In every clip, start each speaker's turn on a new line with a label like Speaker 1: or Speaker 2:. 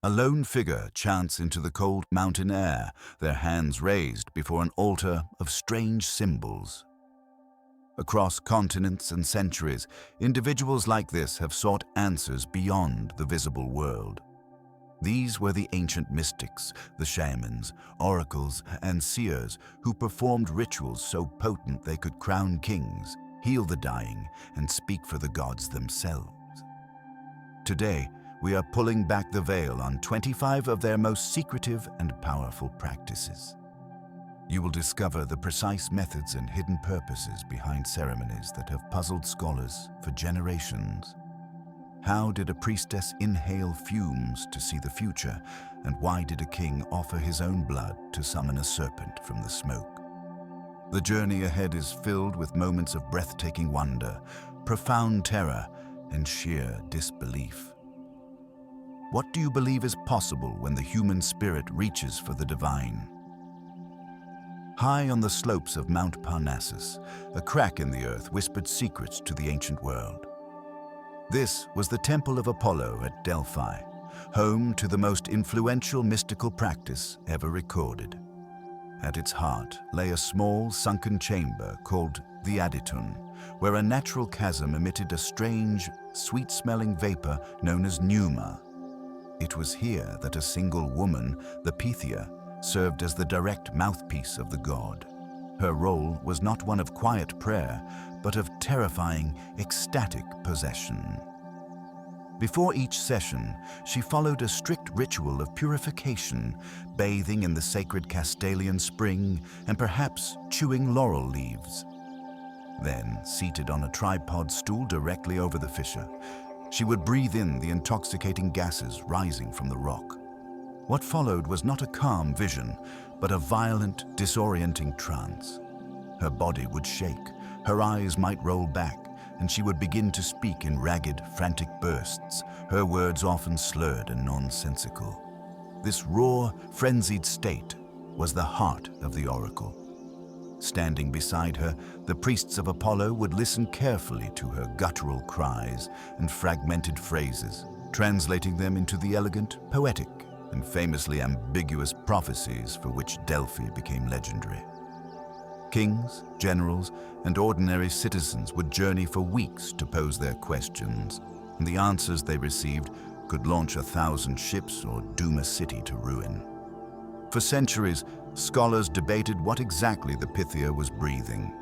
Speaker 1: A lone figure chants into the cold mountain air, their hands raised before an altar of strange symbols. Across continents and centuries, individuals like this have sought answers beyond the visible world. These were the ancient mystics, the shamans, oracles, and seers who performed rituals so potent they could crown kings, heal the dying, and speak for the gods themselves. Today, we are pulling back the veil on 25 of their most secretive and powerful practices. You will discover the precise methods and hidden purposes behind ceremonies that have puzzled scholars for generations. How did a priestess inhale fumes to see the future, and why did a king offer his own blood to summon a serpent from the smoke? The journey ahead is filled with moments of breathtaking wonder, profound terror, and sheer disbelief. What do you believe is possible when the human spirit reaches for the divine? High on the slopes of Mount Parnassus, a crack in the earth whispered secrets to the ancient world. This was the Temple of Apollo at Delphi, home to the most influential mystical practice ever recorded. At its heart lay a small, sunken chamber called the Adyton, where a natural chasm emitted a strange, sweet-smelling vapor known as pneuma. It was here that a single woman, the Pythia, served as the direct mouthpiece of the god. Her role was not one of quiet prayer, but of terrifying, ecstatic possession. Before each session, she followed a strict ritual of purification, bathing in the sacred Castalian spring and perhaps chewing laurel leaves. Then, seated on a tripod stool directly over the fissure, she would breathe in the intoxicating gases rising from the rock. What followed was not a calm vision, but a violent, disorienting trance. Her body would shake, her eyes might roll back, and she would begin to speak in ragged, frantic bursts, her words often slurred and nonsensical. This raw, frenzied state was the heart of the oracle. Standing beside her, the priests of Apollo would listen carefully to her guttural cries and fragmented phrases, translating them into the elegant, poetic, and famously ambiguous prophecies for which Delphi became legendary. Kings, generals, and ordinary citizens would journey for weeks to pose their questions, and the answers they received could launch 1,000 ships or doom a city to ruin. For centuries, scholars debated what exactly the Pythia was breathing.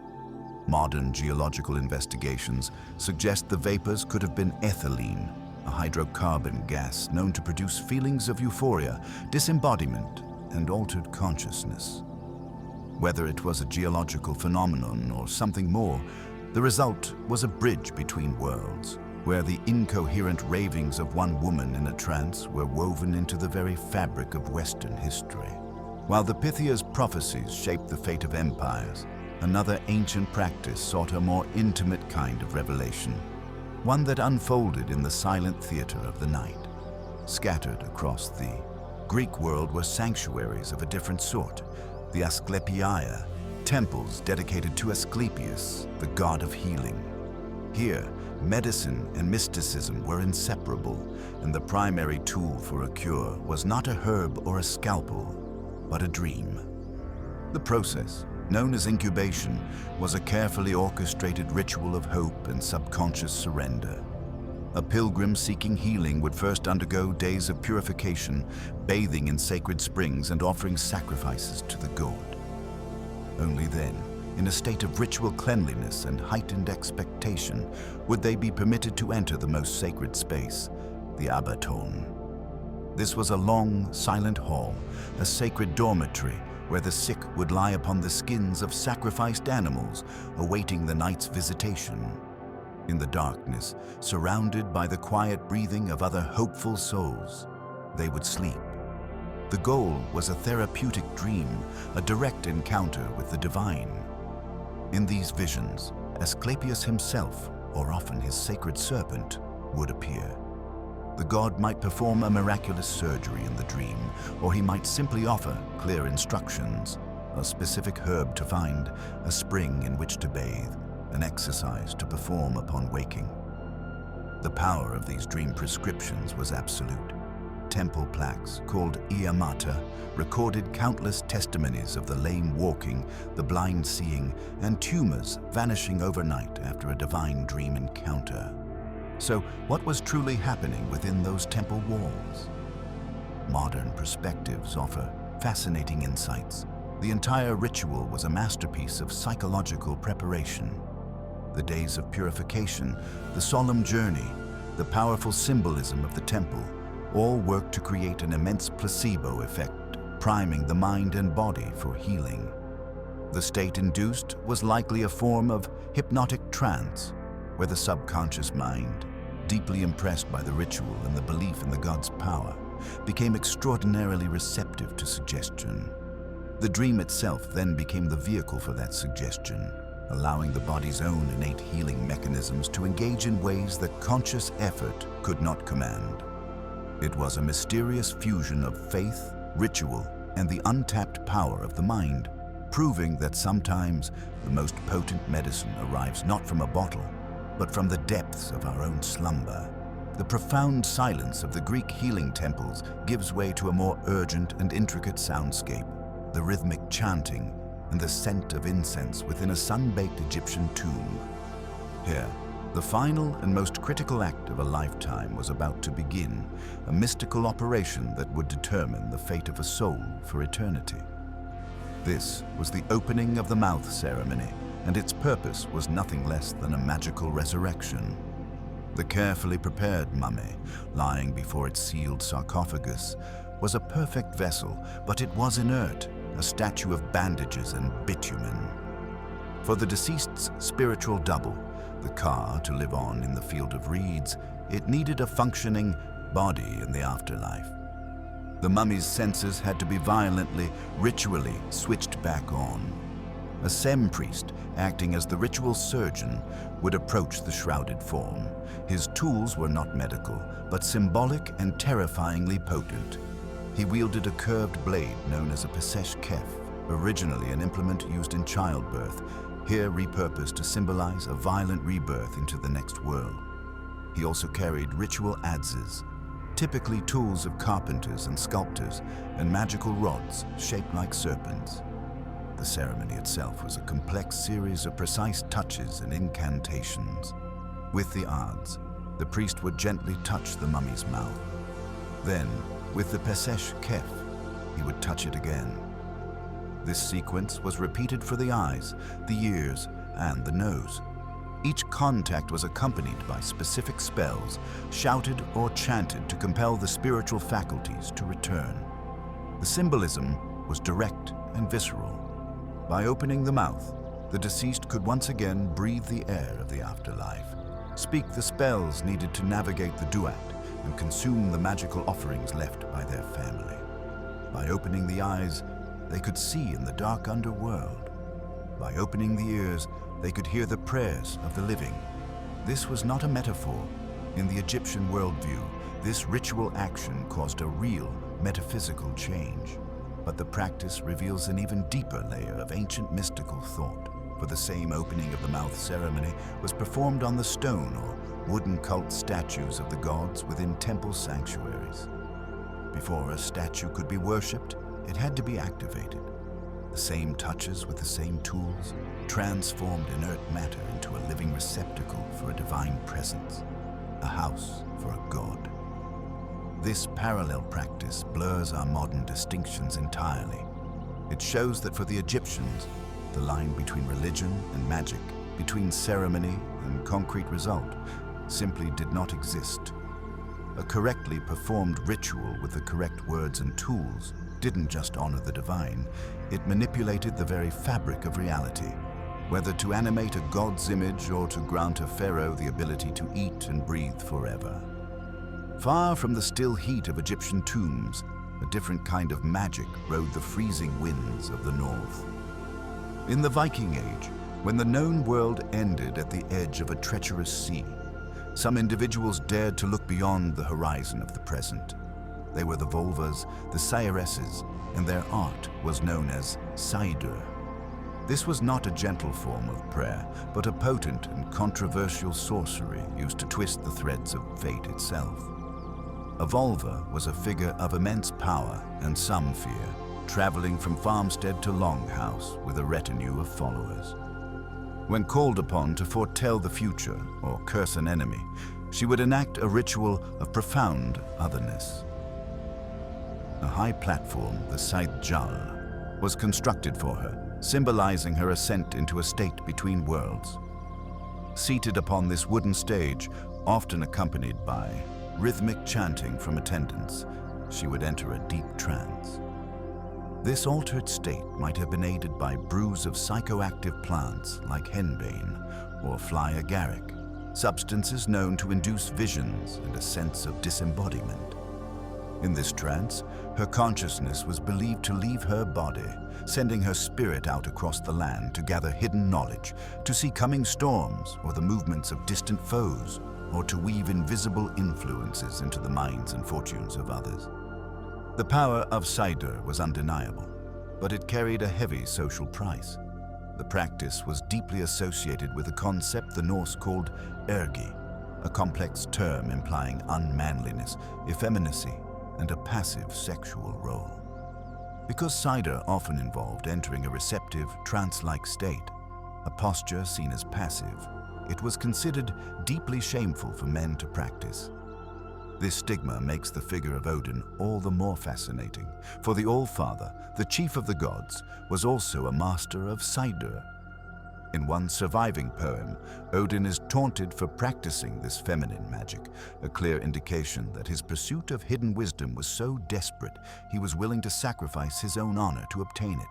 Speaker 1: Modern geological investigations suggest the vapors could have been ethylene, a hydrocarbon gas known to produce feelings of euphoria, disembodiment, and altered consciousness. Whether it was a geological phenomenon or something more, the result was a bridge between worlds, where the incoherent ravings of one woman in a trance were woven into the very fabric of Western history. While the Pythia's prophecies shaped the fate of empires, another ancient practice sought a more intimate kind of revelation, one that unfolded in the silent theater of the night. Scattered across the Greek world were sanctuaries of a different sort, the Asclepiae, temples dedicated to Asclepius, the god of healing. Here, medicine and mysticism were inseparable, and the primary tool for a cure was not a herb or a scalpel, but a dream. The process, known as incubation, was a carefully orchestrated ritual of hope and subconscious surrender. A pilgrim seeking healing would first undergo days of purification, bathing in sacred springs and offering sacrifices to the god. Only then, in a state of ritual cleanliness and heightened expectation, would they be permitted to enter the most sacred space, the Abaton. This was a long, silent hall, a sacred dormitory where the sick would lie upon the skins of sacrificed animals, awaiting the night's visitation. In the darkness, surrounded by the quiet breathing of other hopeful souls, they would sleep. The goal was a therapeutic dream, a direct encounter with the divine. In these visions, Asclepius himself, or often his sacred serpent, would appear. The god might perform a miraculous surgery in the dream, or he might simply offer clear instructions, a specific herb to find, a spring in which to bathe, an exercise to perform upon waking. The power of these dream prescriptions was absolute. temple plaques called iamata recorded countless testimonies of the lame walking, the blind seeing, and tumors vanishing overnight after a divine dream encounter. So, what was truly happening within those temple walls? Modern perspectives offer fascinating insights. The entire ritual was a masterpiece of psychological preparation. The days of purification, the solemn journey, the powerful symbolism of the temple, all worked to create an immense placebo effect, priming the mind and body for healing. The state induced was likely a form of hypnotic trance, where the subconscious mind, deeply impressed by the ritual and the belief in the god's power, became extraordinarily receptive to suggestion. The dream itself then became the vehicle for that suggestion, allowing the body's own innate healing mechanisms to engage in ways that conscious effort could not command. It was a mysterious fusion of faith, ritual, and the untapped power of the mind, proving that sometimes the most potent medicine arrives not from a bottle, but from the depths of our own slumber. The profound silence of the Greek healing temples gives way to a more urgent and intricate soundscape, the rhythmic chanting and the scent of incense within a sun-baked Egyptian tomb. Here, the final and most critical act of a lifetime was about to begin, a mystical operation that would determine the fate of a soul for eternity. This was the opening of the mouth ceremony, and its purpose was nothing less than a magical resurrection. The carefully prepared mummy, lying before its sealed sarcophagus, was a perfect vessel, but it was inert, a statue of bandages and bitumen. For the deceased's spiritual double, the car to live on in the field of reeds, it needed a functioning body in the afterlife. The mummy's senses had to be violently, ritually switched back on. A Sem priest, acting as the ritual surgeon, would approach the shrouded form. His tools were not medical, but symbolic and terrifyingly potent. He wielded a curved blade known as a pesesh kef, originally an implement used in childbirth, here repurposed to symbolize a violent rebirth into the next world. He also carried ritual adzes, typically tools of carpenters and sculptors, and magical rods shaped like serpents. The ceremony itself was a complex series of precise touches and incantations. With the adze, the priest would gently touch the mummy's mouth. Then, with the pesesh kef, he would touch it again. This sequence was repeated for the eyes, the ears, and the nose. Each contact was accompanied by specific spells, shouted or chanted to compel the spiritual faculties to return. The symbolism was direct and visceral. By opening the mouth, the deceased could once again breathe the air of the afterlife, speak the spells needed to navigate the duat, and consume the magical offerings left by their family. By opening the eyes, they could see in the dark underworld. By opening the ears, they could hear the prayers of the living. This was not a metaphor. In the Egyptian worldview, this ritual action caused a real metaphysical change. But the practice reveals an even deeper layer of ancient mystical thought, for the same opening of the mouth ceremony was performed on the stone or wooden cult statues of the gods within temple sanctuaries. Before a statue could be worshipped, it had to be activated. The same touches with the same tools transformed inert matter into a living receptacle for a divine presence, a house for a god. This parallel practice blurs our modern distinctions entirely. It shows that for the Egyptians, the line between religion and magic, between ceremony and concrete result, simply did not exist. A correctly performed ritual with the correct words and tools didn't just honor the divine, it manipulated the very fabric of reality, whether to animate a god's image or to grant a pharaoh the ability to eat and breathe forever. Far from the still heat of Egyptian tombs, a different kind of magic rode the freezing winds of the north. In the Viking Age, when the known world ended at the edge of a treacherous sea, some individuals dared to look beyond the horizon of the present. They were the Volvas, the seeresses, and their art was known as Seiðr. This was not a gentle form of prayer, but a potent and controversial sorcery used to twist the threads of fate itself. A Volva was a figure of immense power and some fear, traveling from farmstead to longhouse with a retinue of followers. When called upon to foretell the future or curse an enemy, she would enact a ritual of profound otherness. A high platform, the Seiðr, was constructed for her, symbolizing her ascent into a state between worlds. Seated upon this wooden stage, often accompanied by rhythmic chanting from attendants, she would enter a deep trance. This altered state might have been aided by brews of psychoactive plants like henbane or fly agaric, substances known to induce visions and a sense of disembodiment. In this trance, her consciousness was believed to leave her body, sending her spirit out across the land to gather hidden knowledge, to see coming storms or the movements of distant foes, or to weave invisible influences into the minds and fortunes of others. The power of Seiðr was undeniable, but it carried a heavy social price. The practice was deeply associated with a concept the Norse called ergi, a complex term implying unmanliness, effeminacy, and a passive sexual role. Because Seiðr often involved entering a receptive, trance-like state, a posture seen as passive, it was considered deeply shameful for men to practice. This stigma makes the figure of Odin all the more fascinating, for the All-Father, the chief of the gods, was also a master of Seiðr. In one surviving poem, Odin is taunted for practicing this feminine magic, a clear indication that his pursuit of hidden wisdom was so desperate he was willing to sacrifice his own honor to obtain it.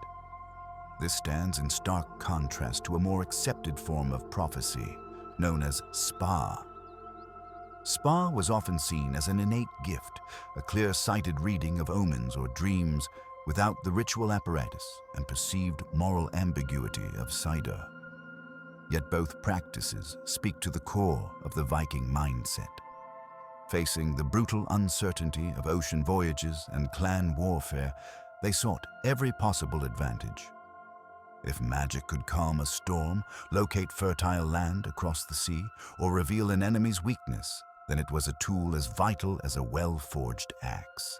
Speaker 1: This stands in stark contrast to a more accepted form of prophecy, known as spa. Spa was often seen as an innate gift, a clear-sighted reading of omens or dreams without the ritual apparatus and perceived moral ambiguity of Seiðr. Yet both practices speak to the core of the Viking mindset. Facing the brutal uncertainty of ocean voyages and clan warfare, they sought every possible advantage. If magic could calm a storm, locate fertile land across the sea, or reveal an enemy's weakness, then it was a tool as vital as a well-forged axe.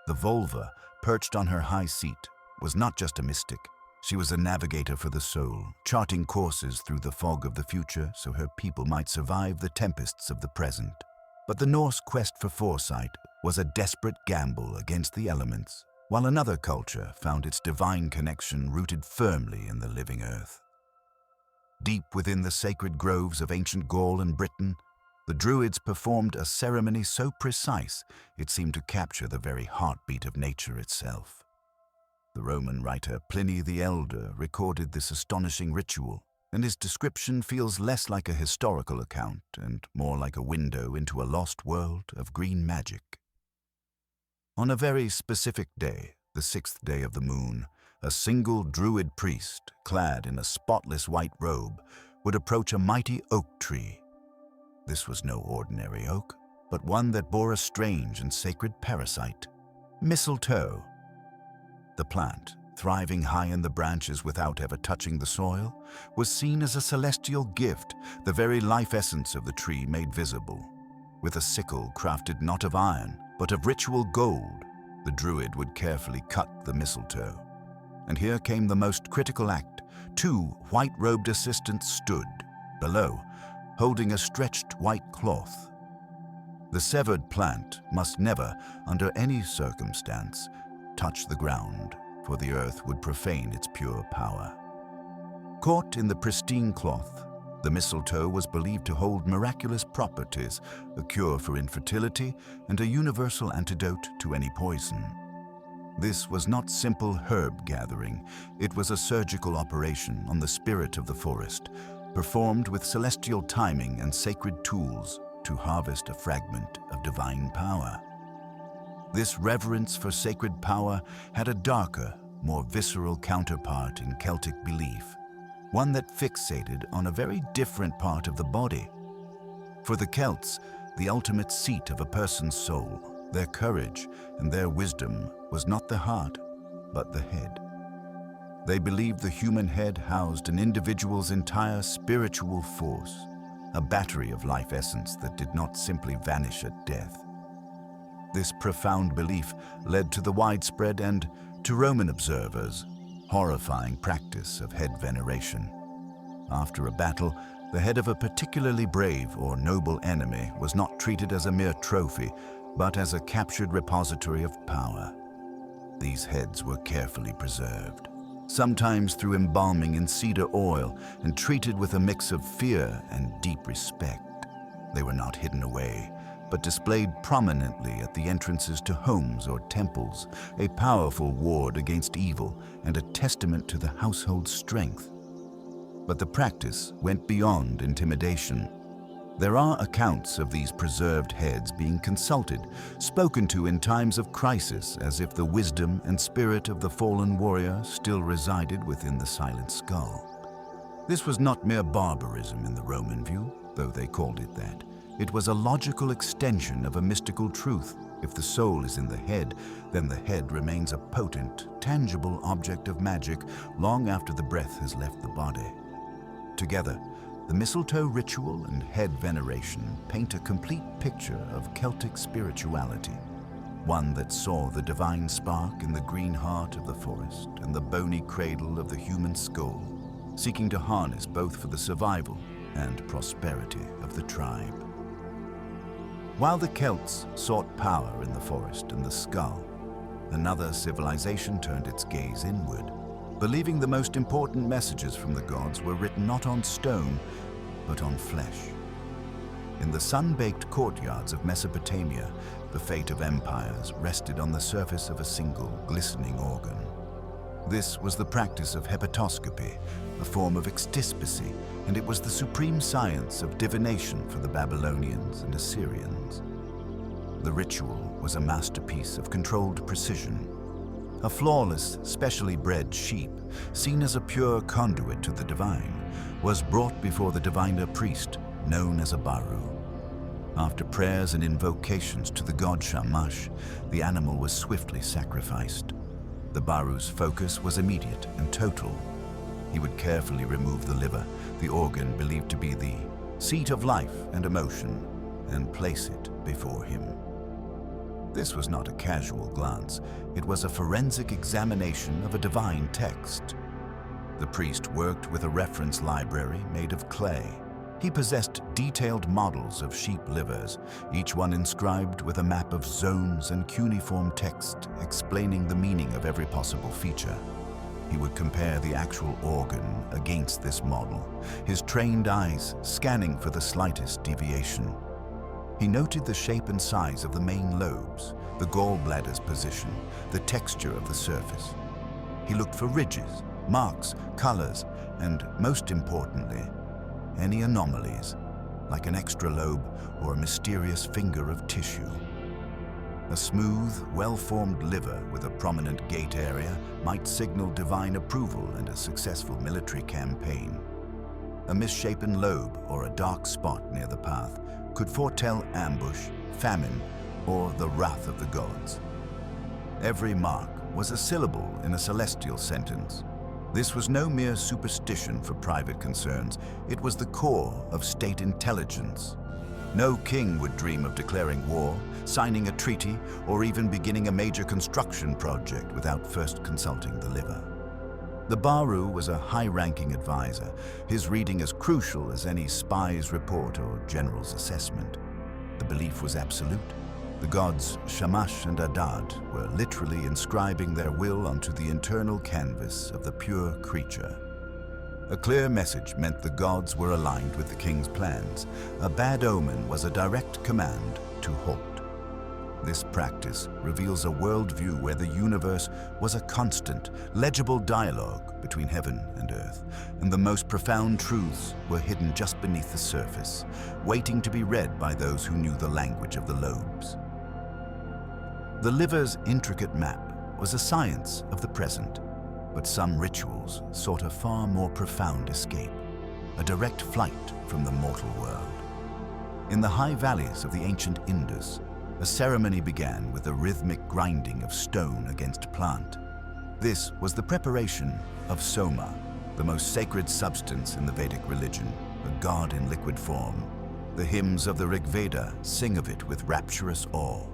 Speaker 1: The Volva, perched on her high seat, was not just a mystic. She was a navigator for the soul, charting courses through the fog of the future so her people might survive the tempests of the present. But the Norse quest for foresight was a desperate gamble against the elements, while another culture found its divine connection rooted firmly in the living earth. Deep within the sacred groves of ancient Gaul and Britain, the Druids performed a ceremony so precise it seemed to capture the very heartbeat of nature itself. The Roman writer Pliny the Elder recorded this astonishing ritual, and his description feels less like a historical account and more like a window into a lost world of green magic. On a very specific day, the 6th day of the moon, a single Druid priest, clad in a spotless white robe, would approach a mighty oak tree. This was no ordinary oak, but one that bore a strange and sacred parasite, mistletoe. The plant, thriving high in the branches without ever touching the soil, was seen as a celestial gift, the very life essence of the tree made visible. With a sickle crafted not of iron, but of ritual gold, the Druid would carefully cut the mistletoe. And here came the most critical act. 2 white-robed assistants stood below, holding a stretched white cloth. The severed plant must never, under any circumstance, touch the ground, for the earth would profane its pure power. Caught in the pristine cloth, the mistletoe was believed to hold miraculous properties, a cure for infertility and a universal antidote to any poison. This was not simple herb gathering, it was a surgical operation on the spirit of the forest, performed with celestial timing and sacred tools to harvest a fragment of divine power. This reverence for sacred power had a darker, more visceral counterpart in Celtic belief, one that fixated on a very different part of the body. For the Celts, the ultimate seat of a person's soul, their courage and their wisdom was not the heart, but the head. They believed the human head housed an individual's entire spiritual force, a battery of life essence that did not simply vanish at death. This profound belief led to the widespread and, to Roman observers, horrifying practice of head veneration. After a battle, the head of a particularly brave or noble enemy was not treated as a mere trophy, but as a captured repository of power. These heads were carefully preserved, sometimes through embalming in cedar oil and treated with a mix of fear and deep respect. They were not hidden away, but displayed prominently at the entrances to homes or temples, a powerful ward against evil and a testament to the household's strength. But the practice went beyond intimidation. There are accounts of these preserved heads being consulted, spoken to in times of crisis, as if the wisdom and spirit of the fallen warrior still resided within the silent skull. This was not mere barbarism in the Roman view, though they called it that. It was a logical extension of a mystical truth. If the soul is in the head, then the head remains a potent, tangible object of magic long after the breath has left the body. Together, the mistletoe ritual and head veneration paint a complete picture of Celtic spirituality, one that saw the divine spark in the green heart of the forest and the bony cradle of the human skull, seeking to harness both for the survival and prosperity of the tribe. While the Celts sought power in the forest and the skull, another civilization turned its gaze inward, believing the most important messages from the gods were written not on stone, but on flesh. In the sun-baked courtyards of Mesopotamia, the fate of empires rested on the surface of a single, glistening organ. This was the practice of hepatoscopy, a form of extispicy, and it was the supreme science of divination for the Babylonians and Assyrians. The ritual was a masterpiece of controlled precision. A flawless, specially bred sheep, seen as a pure conduit to the divine, was brought before the diviner priest, known as a baru. After prayers and invocations to the god Shamash, the animal was swiftly sacrificed. The baru's focus was immediate and total. He would carefully remove the liver, the organ believed to be the seat of life and emotion, and place it before him. This was not a casual glance. It was a forensic examination of a divine text. The priest worked with a reference library made of clay. He possessed detailed models of sheep livers, each one inscribed with a map of zones and cuneiform text explaining the meaning of every possible feature. He would compare the actual organ against this model, his trained eyes scanning for the slightest deviation. He noted the shape and size of the main lobes, the gallbladder's position, the texture of the surface. He looked for ridges, marks, colors, and, most importantly, any anomalies, like an extra lobe or a mysterious finger of tissue. A smooth, well-formed liver with a prominent gate area might signal divine approval and a successful military campaign. A misshapen lobe or a dark spot near the path could foretell ambush, famine, or the wrath of the gods. Every mark was a syllable in a celestial sentence. This was no mere superstition for private concerns. It was the core of state intelligence. No king would dream of declaring war, signing a treaty, or even beginning a major construction project without first consulting the liver. The baru was a high-ranking advisor, his reading as crucial as any spy's report or general's assessment. The belief was absolute. The gods Shamash and Adad were literally inscribing their will onto the internal canvas of the pure creature. A clear message meant the gods were aligned with the king's plans. A bad omen was a direct command to halt. This practice reveals a worldview where the universe was a constant, legible dialogue between heaven and earth, and the most profound truths were hidden just beneath the surface, waiting to be read by those who knew the language of the lobes. The liver's intricate map was a science of the present, but some rituals sought a far more profound escape, a direct flight from the mortal world. In the high valleys of the ancient Indus, a ceremony began with a rhythmic grinding of stone against plant. This was the preparation of soma, the most sacred substance in the Vedic religion, a god in liquid form. The hymns of the Rig Veda sing of it with rapturous awe.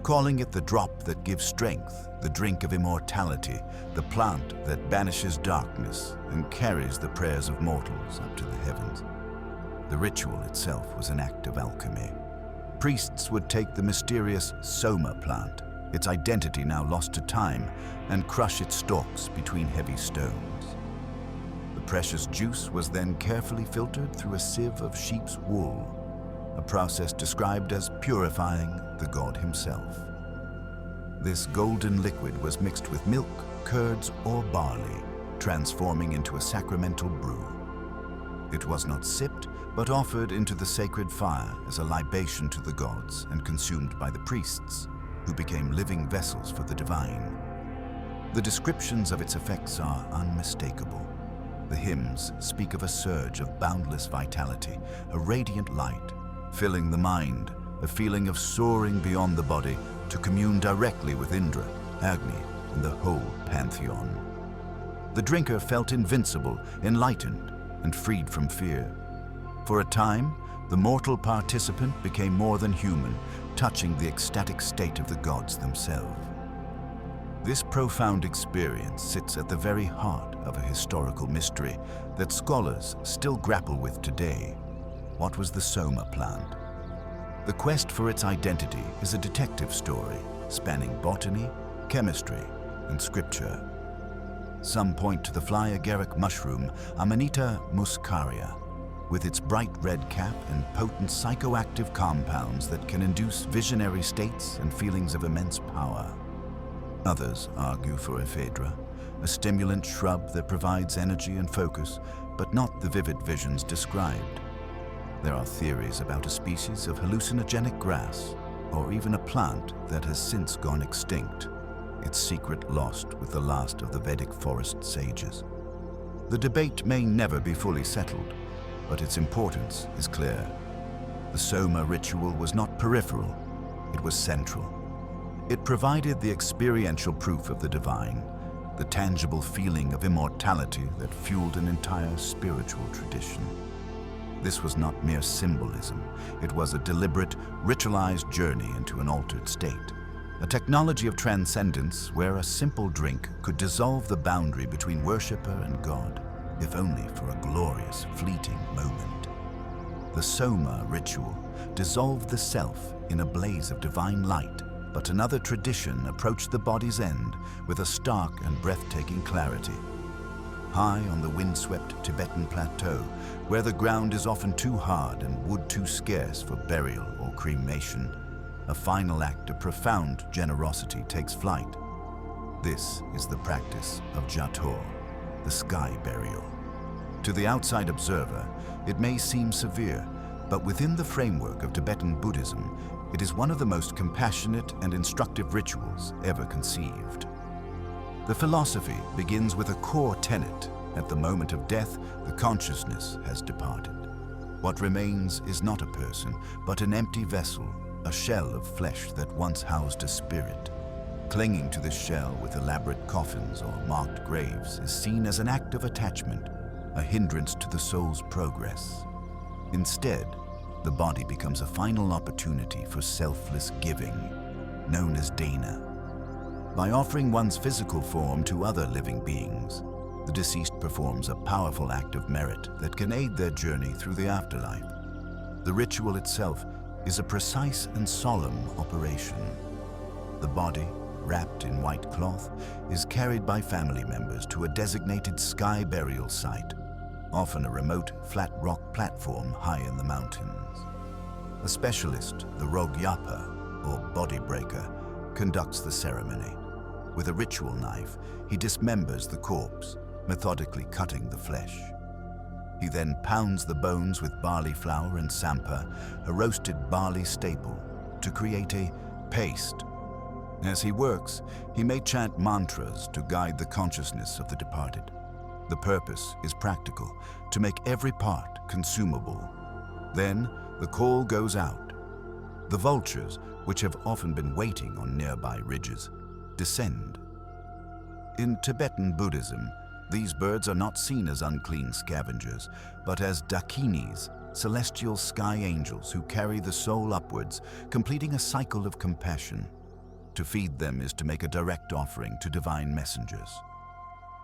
Speaker 1: calling it the drop that gives strength, the drink of immortality, the plant that banishes darkness and carries the prayers of mortals up to the heavens. The ritual itself was an act of alchemy. Priests would take the mysterious soma plant, its identity now lost to time, and crush its stalks between heavy stones. The precious juice was then carefully filtered through a sieve of sheep's wool, a process described as purifying the god himself. This golden liquid was mixed with milk, curds, or barley, transforming into a sacramental brew. It was not sipped, but offered into the sacred fire as a libation to the gods and consumed by the priests, who became living vessels for the divine. The descriptions of its effects are unmistakable. The hymns speak of a surge of boundless vitality, a radiant light, filling the mind, a feeling of soaring beyond the body to commune directly with Indra, Agni, and the whole pantheon. The drinker felt invincible, enlightened, and freed from fear. For a time, the mortal participant became more than human, touching the ecstatic state of the gods themselves. This profound experience sits at the very heart of a historical mystery that scholars still grapple with today. What was the soma plant? The quest for its identity is a detective story spanning botany, chemistry, and scripture. Some point to the fly agaric mushroom, Amanita muscaria, with its bright red cap and potent psychoactive compounds that can induce visionary states and feelings of immense power. Others argue for ephedra, a stimulant shrub that provides energy and focus, but not the vivid visions described. There are theories about a species of hallucinogenic grass, or even a plant that has since gone extinct, its secret lost with the last of the Vedic forest sages. The debate may never be fully settled, but its importance is clear. The soma ritual was not peripheral, it was central. It provided the experiential proof of the divine, the tangible feeling of immortality that fueled an entire spiritual tradition. This was not mere symbolism, it was a deliberate, ritualized journey into an altered state. A technology of transcendence where a simple drink could dissolve the boundary between worshipper and God, if only for a glorious, fleeting moment. The soma ritual dissolved the self in a blaze of divine light, but another tradition approached the body's end with a stark and breathtaking clarity. High on the windswept Tibetan plateau, where the ground is often too hard and wood too scarce for burial or cremation, a final act of profound generosity takes flight. This is the practice of Jator, the sky burial. To the outside observer, it may seem severe, but within the framework of Tibetan Buddhism, it is one of the most compassionate and instructive rituals ever conceived. The philosophy begins with a core tenet. At the moment of death, the consciousness has departed. What remains is not a person, but an empty vessel, a shell of flesh that once housed a spirit. Clinging to this shell with elaborate coffins or marked graves is seen as an act of attachment, a hindrance to the soul's progress. Instead, the body becomes a final opportunity for selfless giving, known as dana. By offering one's physical form to other living beings, the deceased performs a powerful act of merit that can aid their journey through the afterlife. The ritual itself is a precise and solemn operation. The body, wrapped in white cloth, is carried by family members to a designated sky burial site, often a remote, flat rock platform high in the mountains. A specialist, the Rogyapa, or body breaker, conducts the ceremony. With a ritual knife, he dismembers the corpse, methodically cutting the flesh. He then pounds the bones with barley flour and sampa, a roasted barley staple, to create a paste. As he works, he may chant mantras to guide the consciousness of the departed. The purpose is practical, to make every part consumable. Then, the call goes out. The vultures, which have often been waiting on nearby ridges, descend. In Tibetan Buddhism, these birds are not seen as unclean scavengers, but as dakinis, celestial sky angels who carry the soul upwards, completing a cycle of compassion. To feed them is to make a direct offering to divine messengers.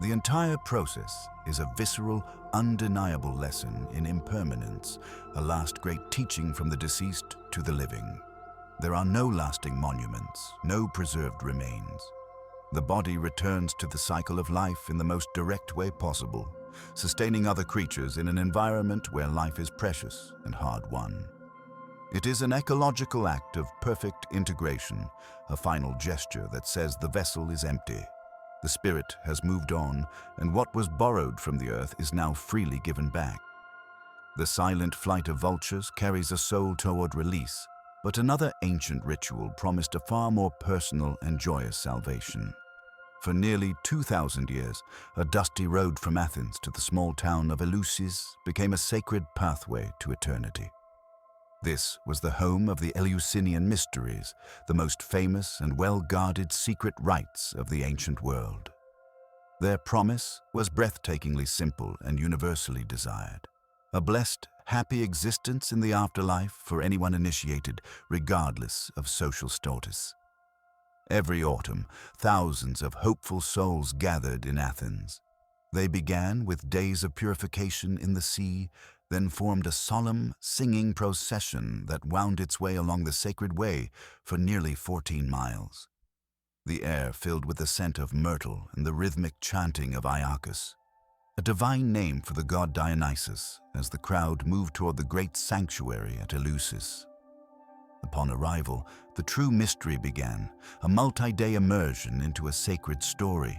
Speaker 1: The entire process is a visceral, undeniable lesson in impermanence, a last great teaching from the deceased to the living. There are no lasting monuments, no preserved remains. The body returns to the cycle of life in the most direct way possible, sustaining other creatures in an environment where life is precious and hard-won. It is an ecological act of perfect integration, a final gesture that says the vessel is empty. The spirit has moved on, and what was borrowed from the earth is now freely given back. The silent flight of vultures carries a soul toward release, but another ancient ritual promised a far more personal and joyous salvation. For nearly 2,000 years, a dusty road from Athens to the small town of Eleusis became a sacred pathway to eternity. This was the home of the Eleusinian mysteries, the most famous and well-guarded secret rites of the ancient world. Their promise was breathtakingly simple and universally desired. A blessed, happy existence in the afterlife for anyone initiated, regardless of social status. Every autumn, thousands of hopeful souls gathered in Athens. They began with days of purification in the sea, then formed a solemn, singing procession that wound its way along the sacred way for nearly 14 miles. The air filled with the scent of myrtle and the rhythmic chanting of Iacchus, a divine name for the god Dionysus, as the crowd moved toward the great sanctuary at Eleusis. Upon arrival, the true mystery began, a multi-day immersion into a sacred story.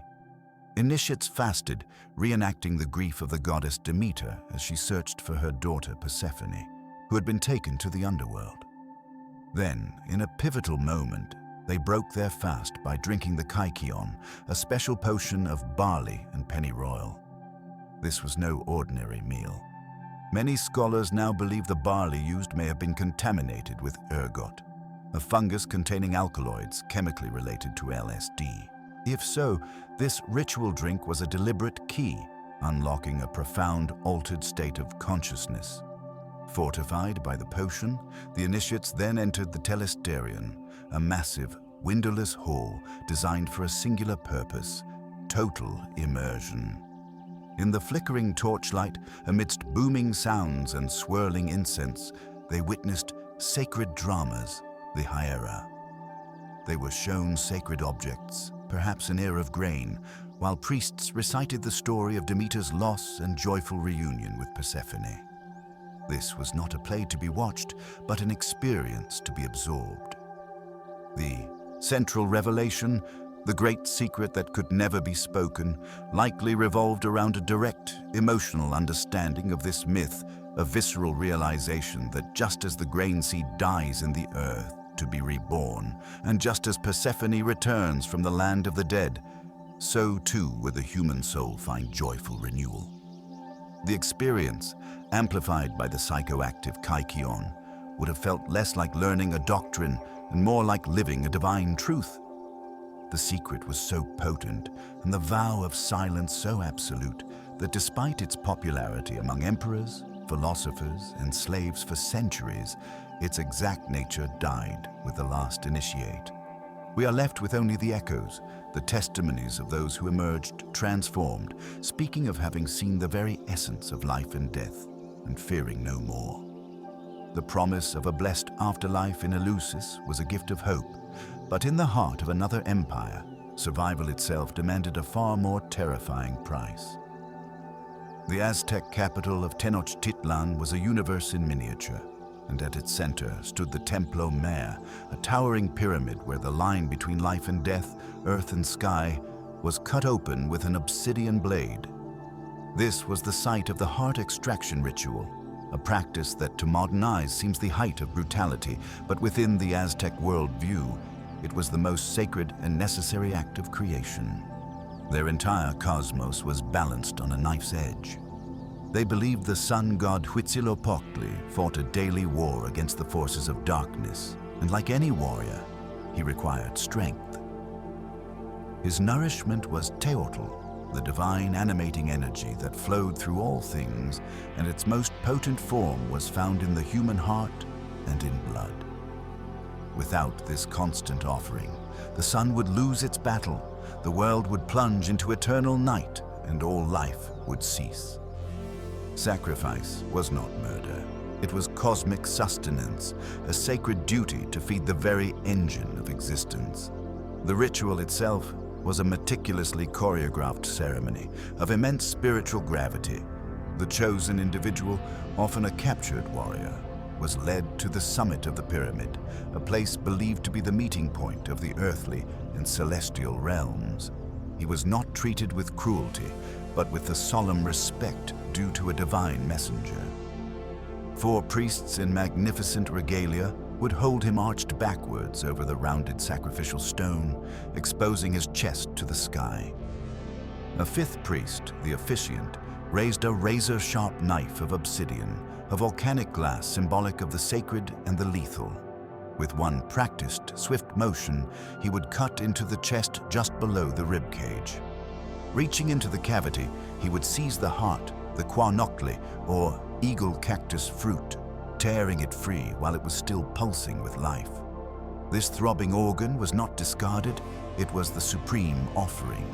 Speaker 1: Initiates fasted, reenacting the grief of the goddess Demeter as she searched for her daughter Persephone, who had been taken to the underworld. Then, in a pivotal moment, they broke their fast by drinking the kykeon, a special potion of barley and pennyroyal. This was no ordinary meal. Many scholars now believe the barley used may have been contaminated with ergot, a fungus containing alkaloids chemically related to LSD. If so, this ritual drink was a deliberate key, unlocking a profound, altered state of consciousness. Fortified by the potion, the initiates then entered the telesterion, a massive, windowless hall designed for a singular purpose: total immersion. In the flickering torchlight, amidst booming sounds and swirling incense, they witnessed sacred dramas, the Hiera. They were shown sacred objects, perhaps an ear of grain, while priests recited the story of Demeter's loss and joyful reunion with Persephone. This was not a play to be watched, but an experience to be absorbed. The central revelation, the great secret that could never be spoken, likely revolved around a direct, emotional understanding of this myth, a visceral realization that just as the grain seed dies in the earth to be reborn, and just as Persephone returns from the land of the dead, so too would the human soul find joyful renewal. The experience, amplified by the psychoactive kykeon, would have felt less like learning a doctrine and more like living a divine truth. The secret was so potent and the vow of silence so absolute that despite its popularity among emperors, philosophers, and slaves for centuries, its exact nature died with the last initiate. We are left with only the echoes, the testimonies of those who emerged transformed, speaking of having seen the very essence of life and death, and fearing no more. The promise of a blessed afterlife in Eleusis was a gift of hope, but in the heart of another empire, survival itself demanded a far more terrifying price. The Aztec capital of Tenochtitlan was a universe in miniature, and at its center stood the Templo Mayor, a towering pyramid where the line between life and death, earth and sky, was cut open with an obsidian blade. This was the site of the heart extraction ritual, a practice that to modern eyes seems the height of brutality, but within the Aztec worldview, it was the most sacred and necessary act of creation. Their entire cosmos was balanced on a knife's edge. They believed the sun god Huitzilopochtli fought a daily war against the forces of darkness, and like any warrior, he required strength. His nourishment was Teotl, the divine animating energy that flowed through all things, and its most potent form was found in the human heart and in blood. Without this constant offering, the sun would lose its battle, the world would plunge into eternal night, and all life would cease. Sacrifice was not murder. It was cosmic sustenance, a sacred duty to feed the very engine of existence. The ritual itself was a meticulously choreographed ceremony of immense spiritual gravity. The chosen individual, often a captured warrior, was led to the summit of the pyramid, a place believed to be the meeting point of the earthly and celestial realms. He was not treated with cruelty, but with the solemn respect due to a divine messenger. 4 priests in magnificent regalia would hold him arched backwards over the rounded sacrificial stone, exposing his chest to the sky. A 5th priest, the officiant, raised a razor-sharp knife of obsidian, a volcanic glass symbolic of the sacred and the lethal. With one practiced, swift motion, he would cut into the chest just below the rib cage. Reaching into the cavity, he would seize the heart, the quanocli, or eagle cactus fruit, tearing it free while it was still pulsing with life. This throbbing organ was not discarded, it was the supreme offering.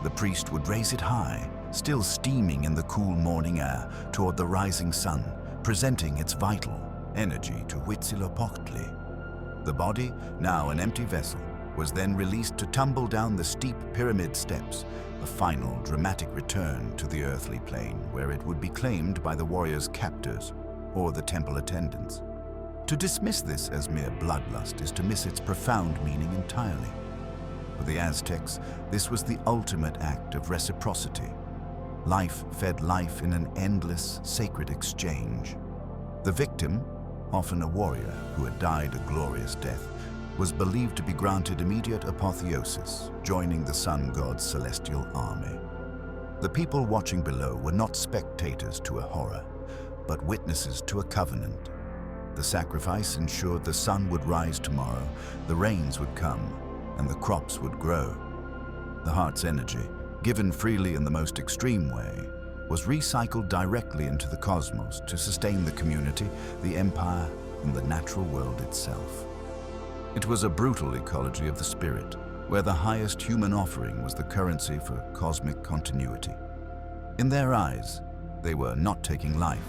Speaker 1: The priest would raise it high, still steaming in the cool morning air, toward the rising sun, presenting its vital energy to Huitzilopochtli. The body, now an empty vessel, was then released to tumble down the steep pyramid steps, a final dramatic return to the earthly plane where it would be claimed by the warrior's captors or the temple attendants. To dismiss this as mere bloodlust is to miss its profound meaning entirely. For the Aztecs, this was the ultimate act of reciprocity. Life fed life in an endless, sacred exchange. The victim, often a warrior who had died a glorious death, was believed to be granted immediate apotheosis, joining the sun god's celestial army. The people watching below were not spectators to a horror, but witnesses to a covenant. The sacrifice ensured the sun would rise tomorrow, the rains would come, and the crops would grow. The heart's energy, given freely in the most extreme way, was recycled directly into the cosmos to sustain the community, the empire, and the natural world itself. It was a brutal ecology of the spirit, where the highest human offering was the currency for cosmic continuity. In their eyes, they were not taking life,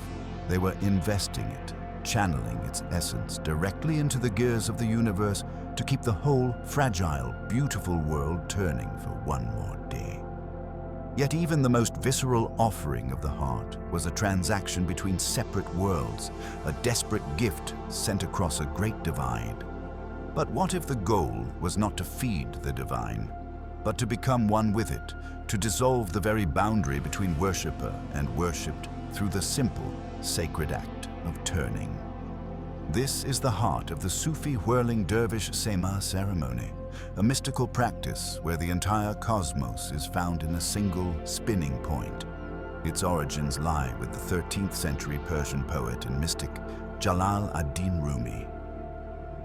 Speaker 1: they were investing it, channeling its essence directly into the gears of the universe to keep the whole fragile, beautiful world turning for one more day. Yet even the most visceral offering of the heart was a transaction between separate worlds, a desperate gift sent across a great divide. But what if the goal was not to feed the divine, but to become one with it, to dissolve the very boundary between worshipper and worshipped through the simple, sacred act of turning? This is the heart of the Sufi whirling dervish Sema ceremony, a mystical practice where the entire cosmos is found in a single spinning point. Its origins lie with the 13th century Persian poet and mystic Jalal ad-Din Rumi.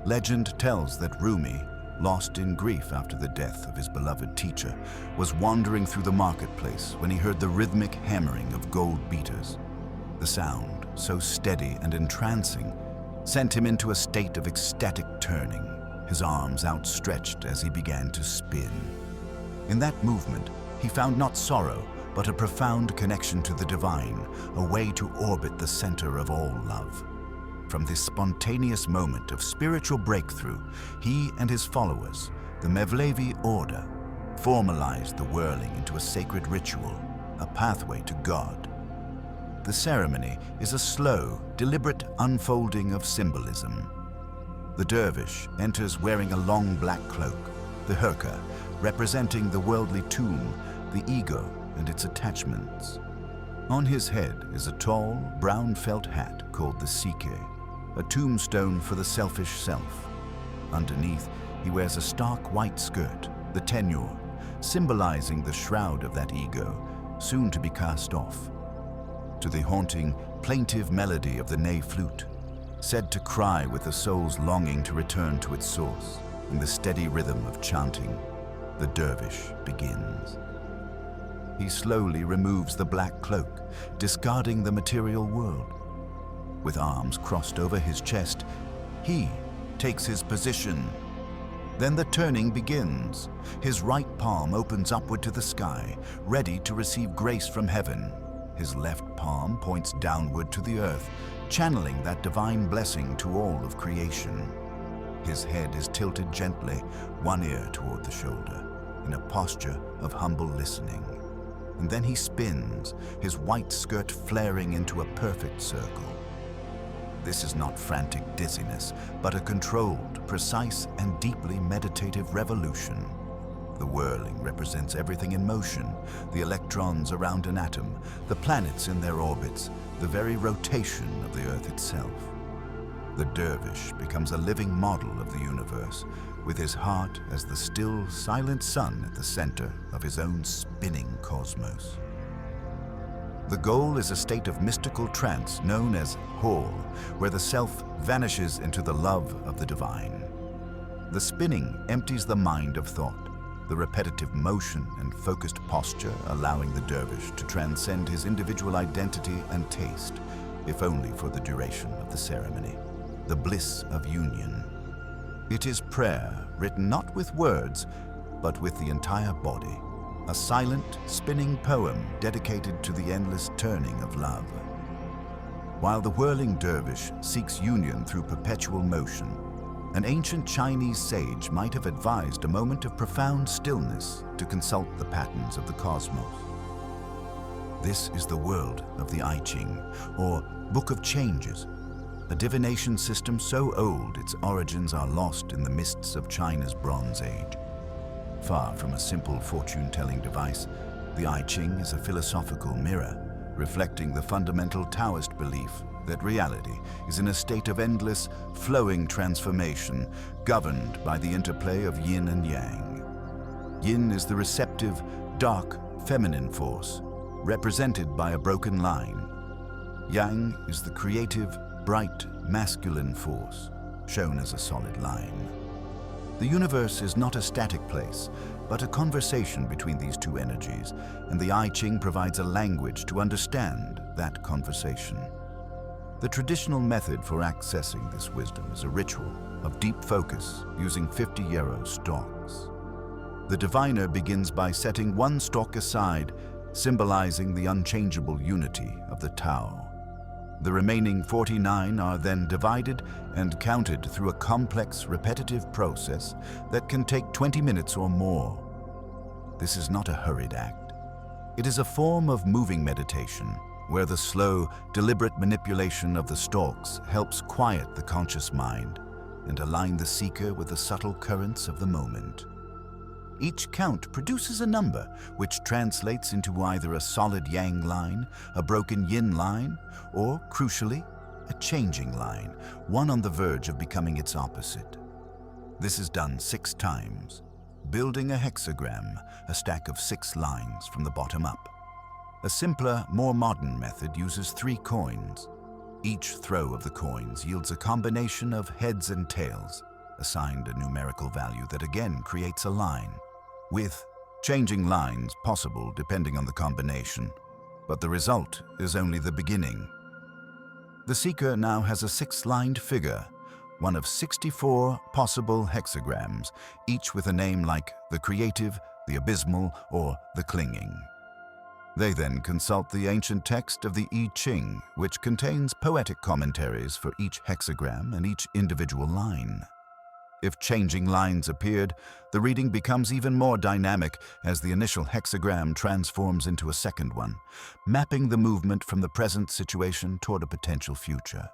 Speaker 1: Legend tells that Rumi, lost in grief after the death of his beloved teacher, was wandering through the marketplace when he heard the rhythmic hammering of gold beaters. The sound, so steady and entrancing, sent him into a state of ecstatic turning, his arms outstretched as he began to spin. In that movement, he found not sorrow, but a profound connection to the divine, a way to orbit the center of all love. From this spontaneous moment of spiritual breakthrough, he and his followers, the Mevlevi order, formalized the whirling into a sacred ritual, a pathway to God. The ceremony is a slow, deliberate unfolding of symbolism. The dervish enters wearing a long black cloak, the hurka, representing the worldly tomb, the ego and its attachments. On his head is a tall, brown felt hat called the sike, a tombstone for the selfish self. Underneath, he wears a stark white skirt, the tenure, symbolizing the shroud of that ego, soon to be cast off. To the haunting, plaintive melody of the ney flute, said to cry with the soul's longing to return to its source, in the steady rhythm of chanting, the dervish begins. He slowly removes the black cloak, discarding the material world. With arms crossed over his chest, he takes his position. Then the turning begins. His right palm opens upward to the sky, ready to receive grace from heaven. His left palm points downward to the earth, channeling that divine blessing to all of creation. His head is tilted gently, one ear toward the shoulder, in a posture of humble listening. And then he spins, his white skirt flaring into a perfect circle. This is not frantic dizziness, but a controlled, precise, and deeply meditative revolution. The whirling represents everything in motion, the electrons around an atom, the planets in their orbits, the very rotation of the Earth itself. The dervish becomes a living model of the universe, with his heart as the still, silent sun at the center of his own spinning cosmos. The goal is a state of mystical trance known as hall, where the self vanishes into the love of the divine. The spinning empties the mind of thought, the repetitive motion and focused posture allowing the dervish to transcend his individual identity and taste, if only for the duration of the ceremony. The bliss of union. It is prayer written not with words, but with the entire body. A silent, spinning poem dedicated to the endless turning of love. While the whirling dervish seeks union through perpetual motion, an ancient Chinese sage might have advised a moment of profound stillness to consult the patterns of the cosmos. This is the world of the I Ching, or Book of Changes, a divination system so old its origins are lost in the mists of China's Bronze Age. Far from a simple fortune-telling device, the I Ching is a philosophical mirror, reflecting the fundamental Taoist belief that reality is in a state of endless, flowing transformation, governed by the interplay of yin and yang. Yin is the receptive, dark, feminine force, represented by a broken line. Yang is the creative, bright, masculine force, shown as a solid line. The universe is not a static place, but a conversation between these two energies, and the I Ching provides a language to understand that conversation. The traditional method for accessing this wisdom is a ritual of deep focus using 50 yarrow stalks. The diviner begins by setting one stalk aside, symbolizing the unchangeable unity of the Tao. The remaining 49 are then divided and counted through a complex, repetitive process that can take 20 minutes or more. This is not a hurried act. It is a form of moving meditation, where the slow, deliberate manipulation of the stalks helps quiet the conscious mind and align the seeker with the subtle currents of the moment. Each count produces a number, which translates into either a solid yang line, a broken yin line, or, crucially, a changing line, one on the verge of becoming its opposite. This is done 6 times, building a hexagram, a stack of 6 lines from the bottom up. A simpler, more modern method uses 3 coins. Each throw of the coins yields a combination of heads and tails, assigned a numerical value that again creates a line, with changing lines possible depending on the combination, but the result is only the beginning. The seeker now has a 6-lined figure, one of 64 possible hexagrams, each with a name like the creative, the abysmal, or the clinging. They then consult the ancient text of the I Ching, which contains poetic commentaries for each hexagram and each individual line. If changing lines appeared, the reading becomes even more dynamic as the initial hexagram transforms into a second one, mapping the movement from the present situation toward a potential future.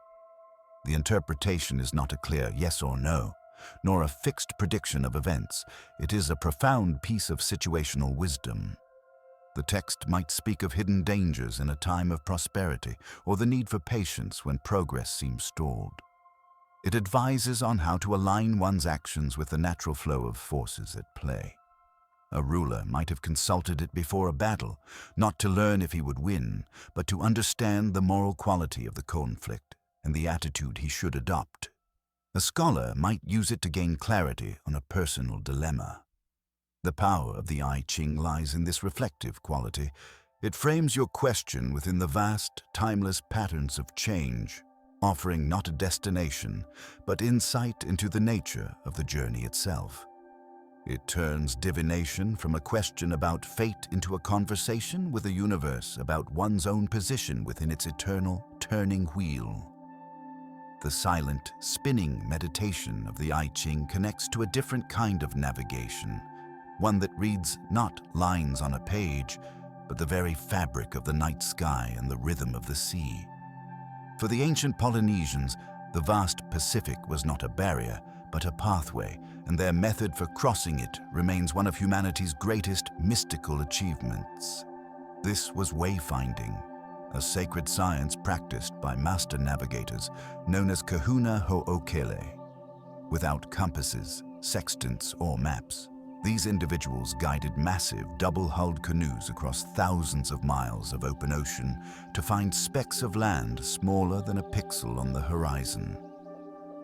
Speaker 1: The interpretation is not a clear yes or no, nor a fixed prediction of events. It is a profound piece of situational wisdom. The text might speak of hidden dangers in a time of prosperity, or the need for patience when progress seems stalled. It advises on how to align one's actions with the natural flow of forces at play. A ruler might have consulted it before a battle, not to learn if he would win, but to understand the moral quality of the conflict and the attitude he should adopt. A scholar might use it to gain clarity on a personal dilemma. The power of the I Ching lies in this reflective quality. It frames your question within the vast, timeless patterns of change. offering not a destination, but insight into the nature of the journey itself. It turns divination from a question about fate into a conversation with the universe about one's own position within its eternal turning wheel. The silent, spinning meditation of the I Ching connects to a different kind of navigation, one that reads not lines on a page, but the very fabric of the night sky and the rhythm of the sea. For the ancient Polynesians, the vast Pacific was not a barrier, but a pathway, and their method for crossing it remains one of humanity's greatest mystical achievements. This was wayfinding, a sacred science practiced by master navigators known as kahuna ho'okele. Without compasses, sextants, or maps, these individuals guided massive double-hulled canoes across thousands of miles of open ocean to find specks of land smaller than a pixel on the horizon.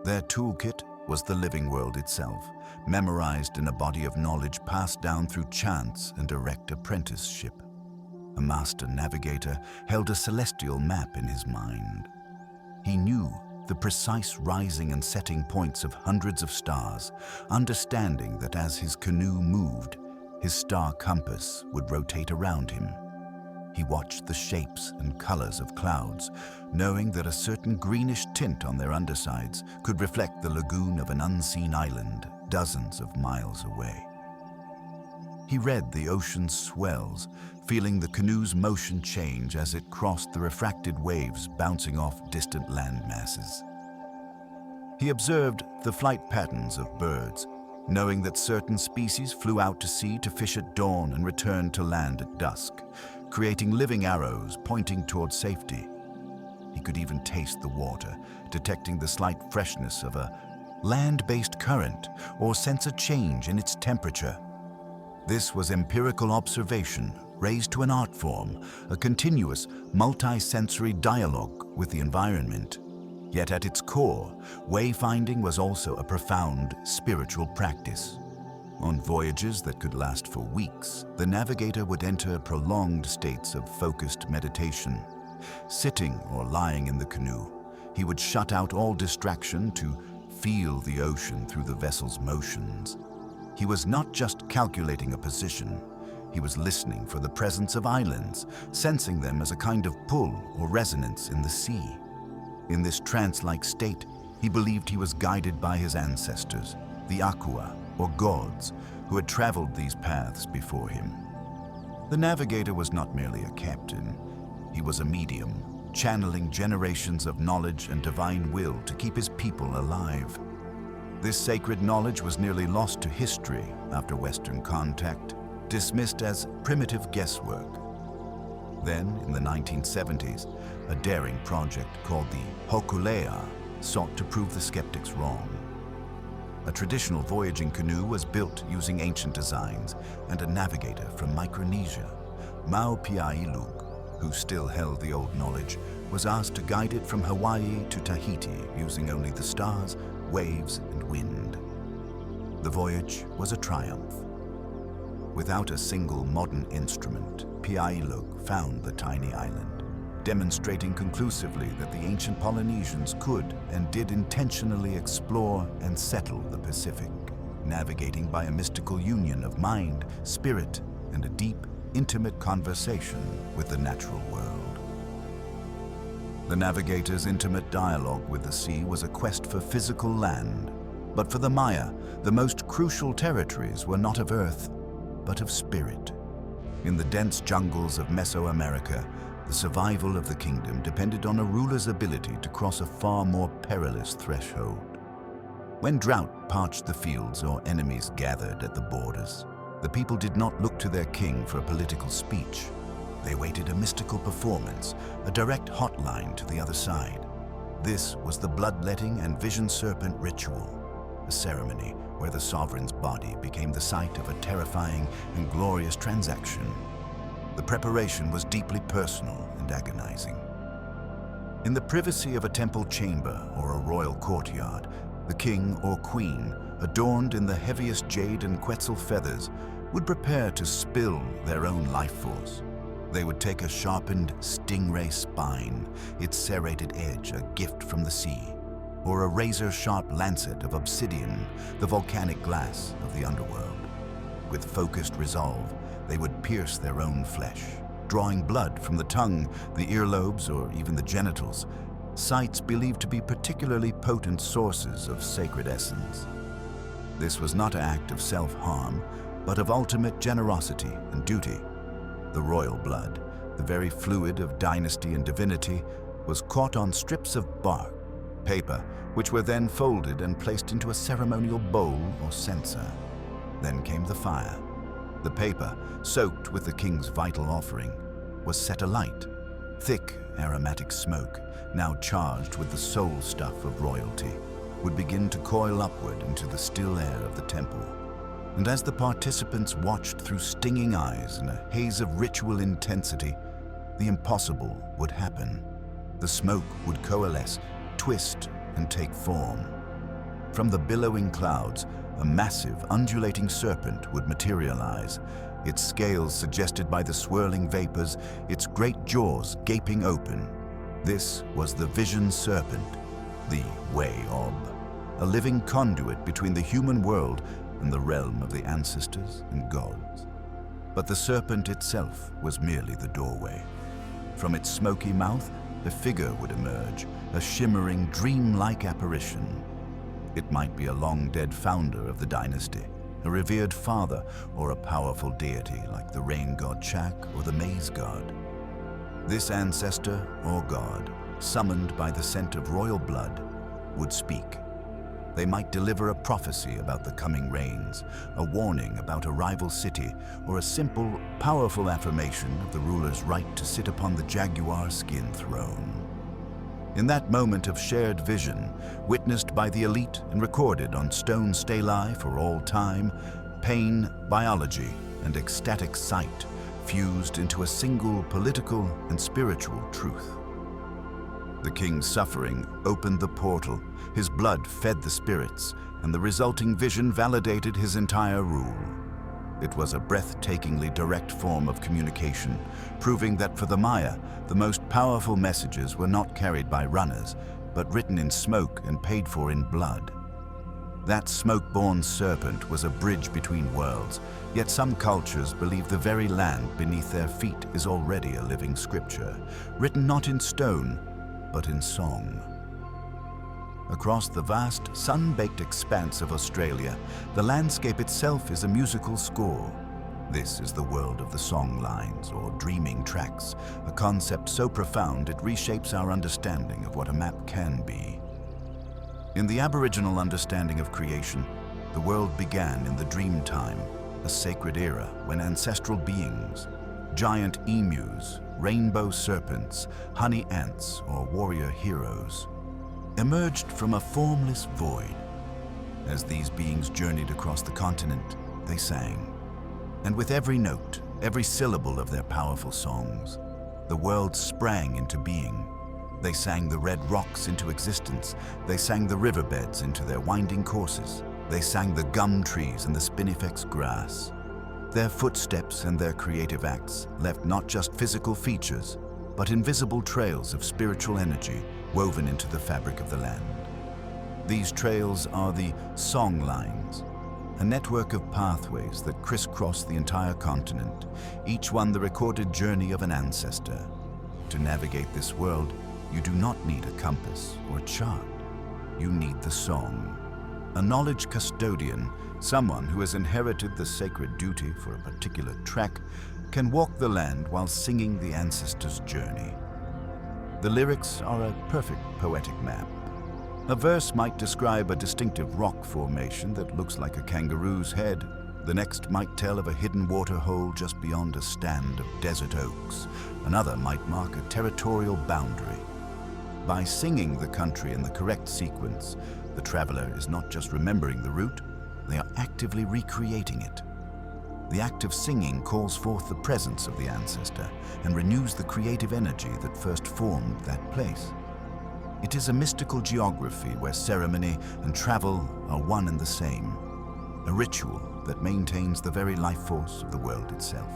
Speaker 1: Their toolkit was the living world itself, memorized in a body of knowledge passed down through chance and direct apprenticeship. A master navigator held a celestial map in his mind. He knew the precise rising and setting points of hundreds of stars, understanding that as his canoe moved, his star compass would rotate around him. He watched the shapes and colors of clouds, knowing that a certain greenish tint on their undersides could reflect the lagoon of an unseen island dozens of miles away. He read the ocean's swells, feeling the canoe's motion change as it crossed the refracted waves bouncing off distant land masses. He observed the flight patterns of birds, knowing that certain species flew out to sea to fish at dawn and returned to land at dusk, creating living arrows pointing towards safety. He could even taste the water, detecting the slight freshness of a land-based current or sense a change in its temperature. This was empirical observation raised to an art form, a continuous, multi-sensory dialogue with the environment. Yet at its core, wayfinding was also a profound spiritual practice. On voyages that could last for weeks, the navigator would enter prolonged states of focused meditation. Sitting or lying in the canoe, he would shut out all distraction to feel the ocean through the vessel's motions. He was not just calculating a position, he was listening for the presence of islands, sensing them as a kind of pull or resonance in the sea. In this trance-like state, he believed he was guided by his ancestors, the Akua, or gods, who had traveled these paths before him. The navigator was not merely a captain, he was a medium, channeling generations of knowledge and divine will to keep his people alive. This sacred knowledge was nearly lost to history after Western contact, dismissed as primitive guesswork. Then, in the 1970s, a daring project called the Hokulea sought to prove the skeptics wrong. A traditional voyaging canoe was built using ancient designs, and a navigator from Micronesia, Maupiailug, who still held the old knowledge, was asked to guide it from Hawaii to Tahiti using only the stars, waves, and wind. The voyage was a triumph. Without a single modern instrument, Piailug found the tiny island, demonstrating conclusively that the ancient Polynesians could and did intentionally explore and settle the Pacific, navigating by a mystical union of mind, spirit, and a deep, intimate conversation with the natural world. The navigator's intimate dialogue with the sea was a quest for physical land, but for the Maya, the most crucial territories were not of earth, but of spirit. In the dense jungles of Mesoamerica, the survival of the kingdom depended on a ruler's ability to cross a far more perilous threshold. When drought parched the fields or enemies gathered at the borders, the people did not look to their king for a political speech. They waited a mystical performance, a direct hotline to the other side. This was the bloodletting and vision serpent ritual, a ceremony where the sovereign's body became the site of a terrifying and glorious transaction. The preparation was deeply personal and agonizing. In the privacy of a temple chamber or a royal courtyard, the king or queen, adorned in the heaviest jade and quetzal feathers, would prepare to spill their own life force. They would take a sharpened stingray spine, its serrated edge a gift from the sea, or a razor-sharp lancet of obsidian, the volcanic glass of the underworld. With focused resolve, they would pierce their own flesh, drawing blood from the tongue, the earlobes, or even the genitals, sites believed to be particularly potent sources of sacred essence. This was not an act of self-harm, but of ultimate generosity and duty. The royal blood, the very fluid of dynasty and divinity, was caught on strips of bark, paper, which were then folded and placed into a ceremonial bowl or censer. Then came the fire. The paper, soaked with the king's vital offering, was set alight. Thick, aromatic smoke, now charged with the soul stuff of royalty, would begin to coil upward into the still air of the temple. And as the participants watched through stinging eyes in a haze of ritual intensity, the impossible would happen. The smoke would coalesce, twist, and take form. From the billowing clouds, a massive, undulating serpent would materialize, its scales suggested by the swirling vapors, its great jaws gaping open. This was the vision serpent, the Way-Ob, a living conduit between the human world and the realm of the ancestors and gods. But the serpent itself was merely the doorway. From its smoky mouth, a figure would emerge, a shimmering, dream-like apparition. It might be a long-dead founder of the dynasty, a revered father, or a powerful deity like the rain god Chak or the maize god. This ancestor or god, summoned by the scent of royal blood, would speak. They might deliver a prophecy about the coming rains, a warning about a rival city, or a simple, powerful affirmation of the ruler's right to sit upon the jaguar skin throne. In that moment of shared vision, witnessed by the elite and recorded on stone stelae for all time, pain, biology, and ecstatic sight fused into a single political and spiritual truth. The king's suffering opened the portal, his blood fed the spirits, and the resulting vision validated his entire rule. It was a breathtakingly direct form of communication, proving that for the Maya, the most powerful messages were not carried by runners, but written in smoke and paid for in blood. That smoke-born serpent was a bridge between worlds, yet some cultures believe the very land beneath their feet is already a living scripture, written not in stone, but in song. Across the vast, sun-baked expanse of Australia, the landscape itself is a musical score. This is the world of the song lines, or dreaming tracks, a concept so profound it reshapes our understanding of what a map can be. In the Aboriginal understanding of creation, the world began in the dream time, a sacred era when ancestral beings, giant emus, rainbow serpents, honey ants, or warrior heroes, emerged from a formless void. As these beings journeyed across the continent, they sang. And with every note, every syllable of their powerful songs, the world sprang into being. They sang the red rocks into existence. They sang the riverbeds into their winding courses. They sang the gum trees and the spinifex grass. Their footsteps and their creative acts left not just physical features, but invisible trails of spiritual energy woven into the fabric of the land. These trails are the song lines, a network of pathways that crisscross the entire continent, each one the recorded journey of an ancestor. To navigate this world, you do not need a compass or a chart. You need the song. A knowledge custodian, someone who has inherited the sacred duty for a particular track, can walk the land while singing the ancestor's journey. The lyrics are a perfect poetic map. A verse might describe a distinctive rock formation that looks like a kangaroo's head. The next might tell of a hidden waterhole just beyond a stand of desert oaks. Another might mark a territorial boundary. By singing the country in the correct sequence, the traveler is not just remembering the route, they are actively recreating it. The act of singing calls forth the presence of the ancestor and renews the creative energy that first formed that place. It is a mystical geography where ceremony and travel are one and the same, a ritual that maintains the very life force of the world itself.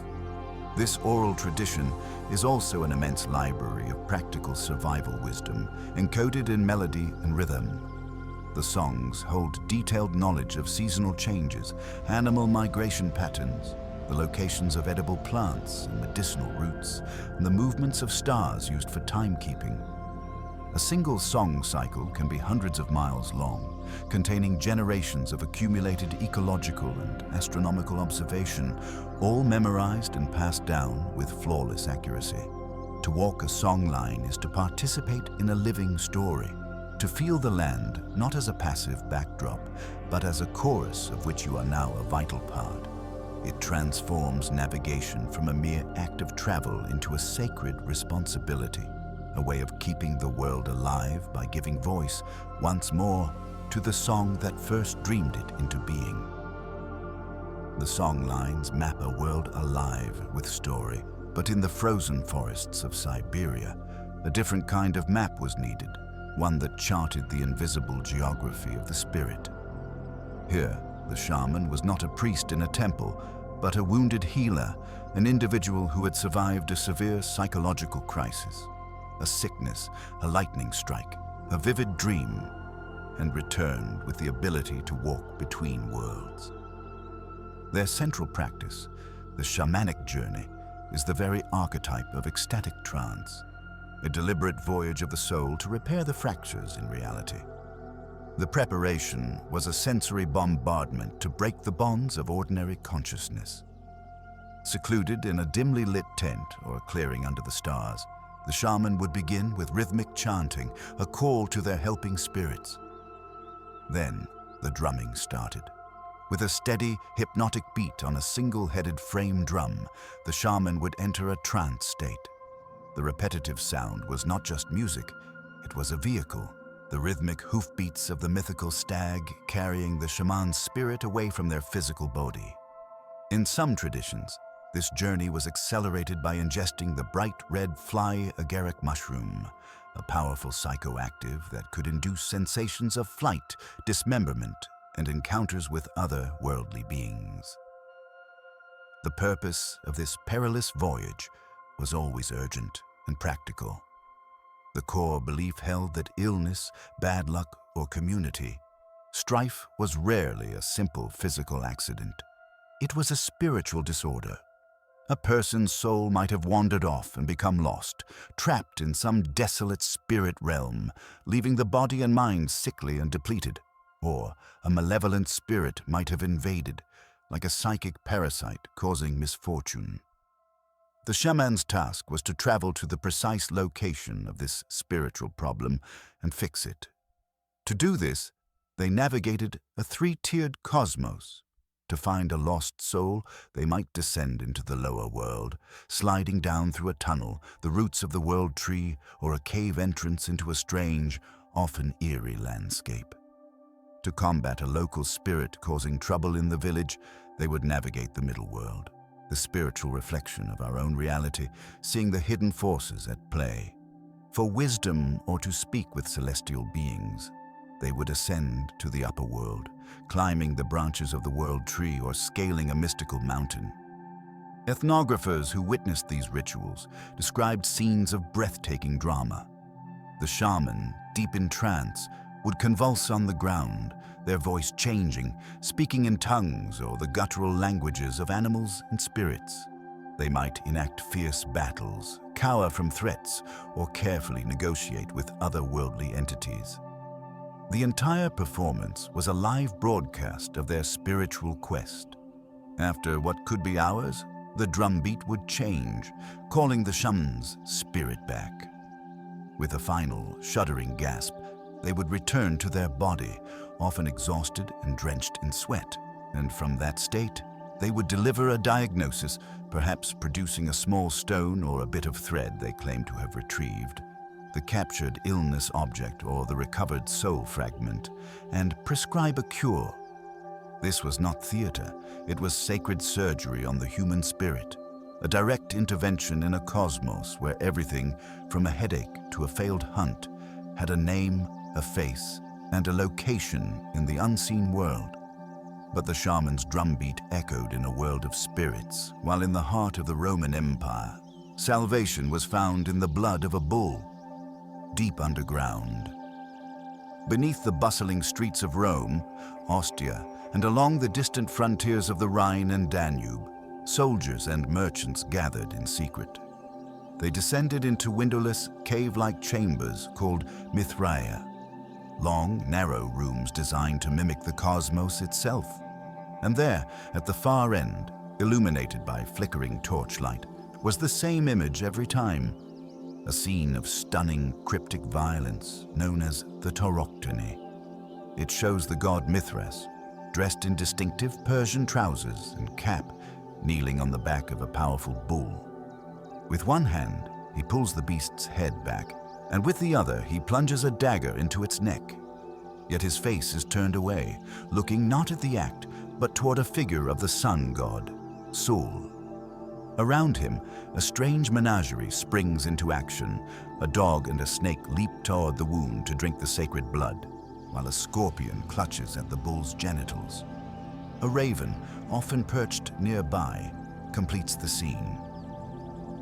Speaker 1: This oral tradition is also an immense library of practical survival wisdom, encoded in melody and rhythm. The songs hold detailed knowledge of seasonal changes, animal migration patterns, the locations of edible plants and medicinal roots, and the movements of stars used for timekeeping. A single song cycle can be hundreds of miles long, containing generations of accumulated ecological and astronomical observation, all memorized and passed down with flawless accuracy. To walk a song line is to participate in a living story, to feel the land not as a passive backdrop, but as a chorus of which you are now a vital part. It transforms navigation from a mere act of travel into a sacred responsibility, a way of keeping the world alive by giving voice, once more, to the song that first dreamed it into being. The song lines map a world alive with story, but in the frozen forests of Siberia, a different kind of map was needed, one that charted the invisible geography of the spirit. Here, the shaman was not a priest in a temple, but a wounded healer, an individual who had survived a severe psychological crisis, a sickness, a lightning strike, a vivid dream, and returned with the ability to walk between worlds. Their central practice, the shamanic journey, is the very archetype of ecstatic trance, a deliberate voyage of the soul to repair the fractures in reality. The preparation was a sensory bombardment to break the bonds of ordinary consciousness. Secluded in a dimly lit tent or clearing under the stars, the shaman would begin with rhythmic chanting, a call to their helping spirits. Then the drumming started. With a steady, hypnotic beat on a single-headed frame drum, the shaman would enter a trance state. The repetitive sound was not just music, it was a vehicle, the rhythmic hoofbeats of the mythical stag carrying the shaman's spirit away from their physical body. In some traditions, this journey was accelerated by ingesting the bright red fly agaric mushroom, a powerful psychoactive that could induce sensations of flight, dismemberment, and encounters with other worldly beings. The purpose of this perilous voyage was always urgent and practical. The core belief held that illness, bad luck, or community, strife was rarely a simple physical accident. It was a spiritual disorder. A person's soul might have wandered off and become lost, trapped in some desolate spirit realm, leaving the body and mind sickly and depleted. Or a malevolent spirit might have invaded, like a psychic parasite causing misfortune. The shaman's task was to travel to the precise location of this spiritual problem and fix it. To do this, they navigated a three-tiered cosmos. To find a lost soul, they might descend into the lower world, sliding down through a tunnel, the roots of the world tree, or a cave entrance into a strange, often eerie landscape. To combat a local spirit causing trouble in the village, they would navigate the middle world, the spiritual reflection of our own reality, seeing the hidden forces at play. For wisdom or to speak with celestial beings, they would ascend to the upper world, climbing the branches of the world tree or scaling a mystical mountain. Ethnographers who witnessed these rituals described scenes of breathtaking drama. The shaman, deep in trance, would convulse on the ground, their voice changing, speaking in tongues or the guttural languages of animals and spirits. They might enact fierce battles, cower from threats, or carefully negotiate with otherworldly entities. The entire performance was a live broadcast of their spiritual quest. After what could be hours, the drumbeat would change, calling the shaman's spirit back. With a final, shuddering gasp, they would return to their body, often exhausted and drenched in sweat, and from that state, they would deliver a diagnosis, perhaps producing a small stone or a bit of thread they claimed to have retrieved, the captured illness object or the recovered soul fragment, and prescribe a cure. This was not theater, it was sacred surgery on the human spirit, a direct intervention in a cosmos where everything, from a headache to a failed hunt, had a name, a face, and a location in the unseen world. But the shaman's drumbeat echoed in a world of spirits, while in the heart of the Roman Empire, salvation was found in the blood of a bull, deep underground. Beneath the bustling streets of Rome, Ostia, and along the distant frontiers of the Rhine and Danube, soldiers and merchants gathered in secret. They descended into windowless, cave-like chambers called Mithraea, long, narrow rooms designed to mimic the cosmos itself. And there, at the far end, illuminated by flickering torchlight, was the same image every time, a scene of stunning, cryptic violence known as the tauroctony. It shows the god Mithras, dressed in distinctive Persian trousers and cap, kneeling on the back of a powerful bull. With one hand, he pulls the beast's head back, and with the other, he plunges a dagger into its neck. Yet his face is turned away, looking not at the act, but toward a figure of the sun god, Sol. Around him, a strange menagerie springs into action. A dog and a snake leap toward the wound to drink the sacred blood, while a scorpion clutches at the bull's genitals. A raven, often perched nearby, completes the scene.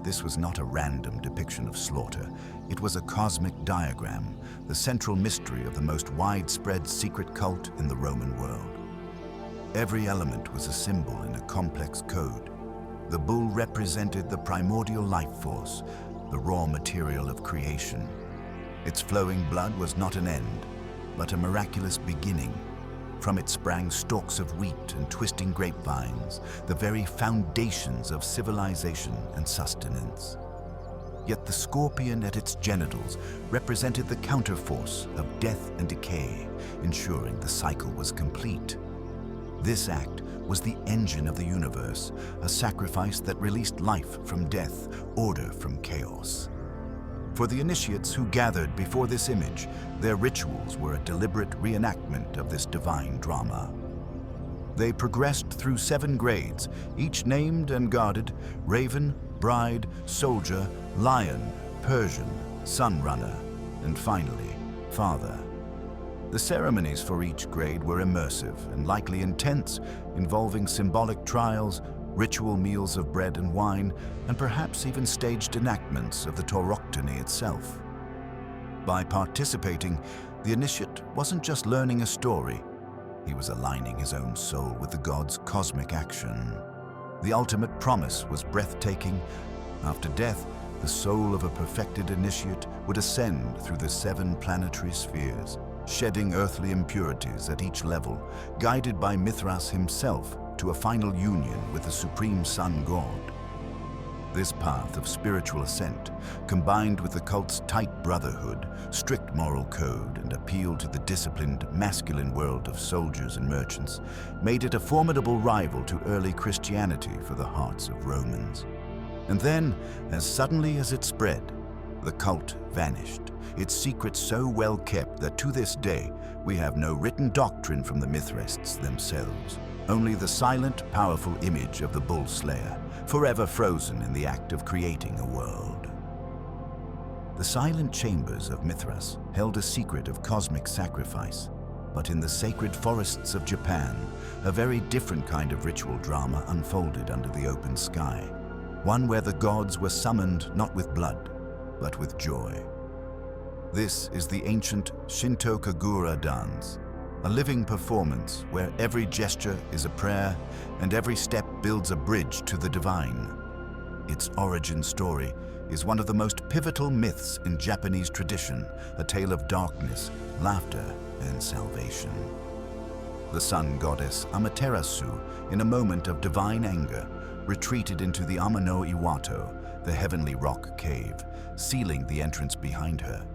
Speaker 1: This was not a random depiction of slaughter. It was a cosmic diagram, the central mystery of the most widespread secret cult in the Roman world. Every element was a symbol in a complex code. The bull represented the primordial life force, the raw material of creation. Its flowing blood was not an end, but a miraculous beginning. From it sprang stalks of wheat and twisting grapevines, the very foundations of civilization and sustenance. Yet the scorpion at its genitals represented the counterforce of death and decay, ensuring the cycle was complete. This act was the engine of the universe, a sacrifice that released life from death, order from chaos. For the initiates who gathered before this image, their rituals were a deliberate reenactment of this divine drama. They progressed through 7 grades, each named and guarded: Raven, Bride, Soldier, Lion, Persian, Sunrunner, and finally, Father. The ceremonies for each grade were immersive and likely intense, involving symbolic trials, ritual meals of bread and wine, and perhaps even staged enactments of the tauroctony itself. By participating, the initiate wasn't just learning a story, he was aligning his own soul with the god's cosmic action. The ultimate promise was breathtaking. After death, the soul of a perfected initiate would ascend through the 7 planetary spheres, shedding earthly impurities at each level, guided by Mithras himself to a final union with the supreme sun god. This path of spiritual ascent, combined with the cult's tight brotherhood, strict moral code, and appeal to the disciplined, masculine world of soldiers and merchants, made it a formidable rival to early Christianity for the hearts of Romans. And then, as suddenly as it spread, the cult vanished, its secret so well kept that to this day we have no written doctrine from the Mithraists themselves, only the silent, powerful image of the bull slayer, forever frozen in the act of creating a world. The silent chambers of Mithras held a secret of cosmic sacrifice, but in the sacred forests of Japan, a very different kind of ritual drama unfolded under the open sky, one where the gods were summoned not with blood, but with joy. This is the ancient Shinto Kagura dance, a living performance where every gesture is a prayer and every step builds a bridge to the divine. Its origin story is one of the most pivotal myths in Japanese tradition, a tale of darkness, laughter, and salvation. The sun goddess Amaterasu, in a moment of divine anger, retreated into the Amano Iwato, the heavenly rock cave, sealing the entrance behind her.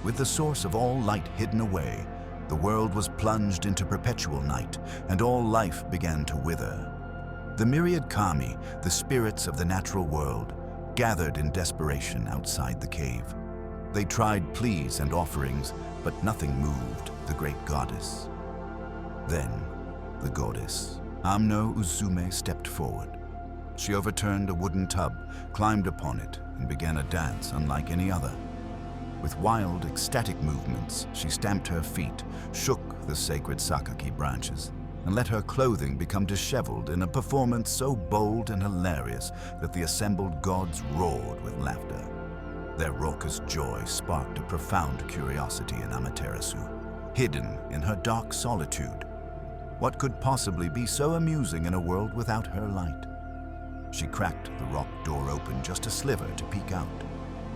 Speaker 1: With the source of all light hidden away, the world was plunged into perpetual night, and all life began to wither. The myriad kami, the spirits of the natural world, gathered in desperation outside the cave. They tried pleas and offerings, but nothing moved the great goddess. Then, the goddess, Amno Uzume, stepped forward. She overturned a wooden tub, climbed upon it, and began a dance unlike any other. With wild, ecstatic movements, she stamped her feet, shook the sacred sakaki branches, and let her clothing become disheveled in a performance so bold and hilarious that the assembled gods roared with laughter. Their raucous joy sparked a profound curiosity in Amaterasu, hidden in her dark solitude. What could possibly be so amusing in a world without her light? She cracked the rock door open just a sliver to peek out.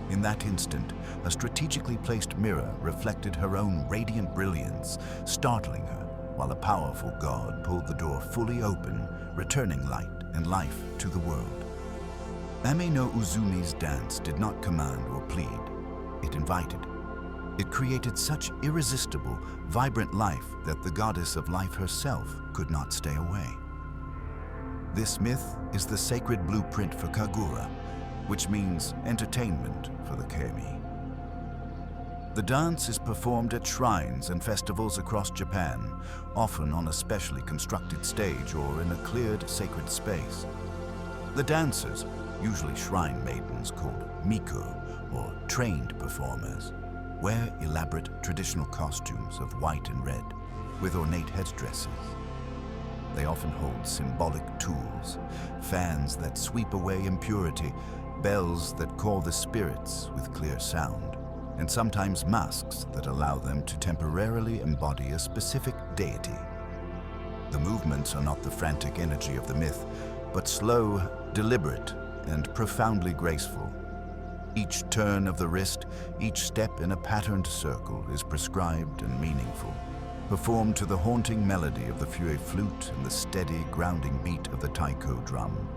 Speaker 1: In that instant, a strategically placed mirror reflected her own radiant brilliance, startling her, while a powerful god pulled the door fully open, returning light and life to the world. Ame no Uzumi's dance did not command or plead. It invited. It created such irresistible, vibrant life that the goddess of life herself could not stay away. This myth is the sacred blueprint for Kagura, which means entertainment for the kami. The dance is performed at shrines and festivals across Japan, often on a specially constructed stage or in a cleared sacred space. The dancers, usually shrine maidens called miku, or trained performers, wear elaborate traditional costumes of white and red, with ornate headdresses. They often hold symbolic tools, fans that sweep away impurity, bells that call the spirits with clear sound, and sometimes masks that allow them to temporarily embody a specific deity. The movements are not the frantic energy of the myth, but slow, deliberate, and profoundly graceful. Each turn of the wrist, each step in a patterned circle is prescribed and meaningful, performed to the haunting melody of the fue flute and the steady, grounding beat of the taiko drum.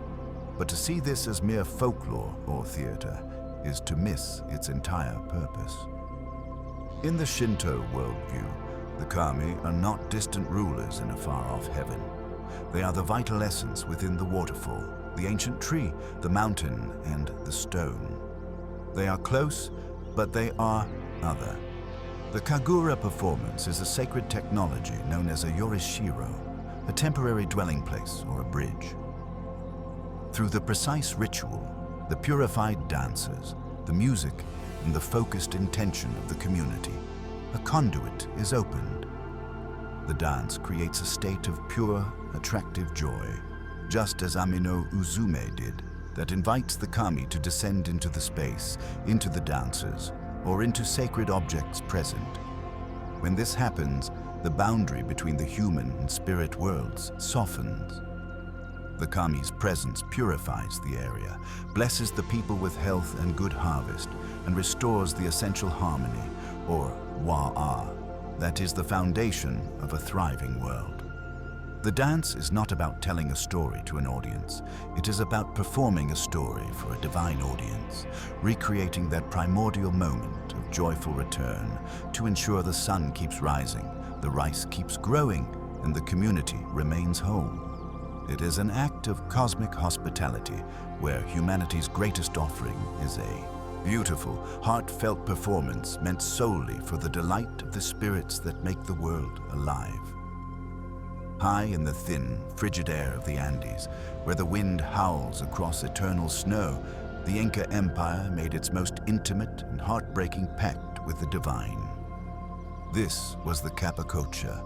Speaker 1: But to see this as mere folklore or theater is to miss its entire purpose. In the Shinto worldview, the kami are not distant rulers in a far-off heaven. They are the vital essence within the waterfall, the ancient tree, the mountain, and the stone. They are close, but they are other. The Kagura performance is a sacred technology known as a yorishiro, a temporary dwelling place or a bridge. Through the precise ritual, the purified dancers, the music, and the focused intention of the community, a conduit is opened. The dance creates a state of pure, attractive joy, just as Ame no Uzume did, that invites the kami to descend into the space, into the dancers, or into sacred objects present. When this happens, the boundary between the human and spirit worlds softens. The kami's presence purifies the area, blesses the people with health and good harvest, and restores the essential harmony, or wa'a, that is the foundation of a thriving world. The dance is not about telling a story to an audience. It is about performing a story for a divine audience, recreating that primordial moment of joyful return to ensure the sun keeps rising, the rice keeps growing, and the community remains whole. It is an act of cosmic hospitality where humanity's greatest offering is a beautiful, heartfelt performance meant solely for the delight of the spirits that make the world alive. High in the thin, frigid air of the Andes, where the wind howls across eternal snow, the Inca Empire made its most intimate and heartbreaking pact with the divine. This was the Capacocha,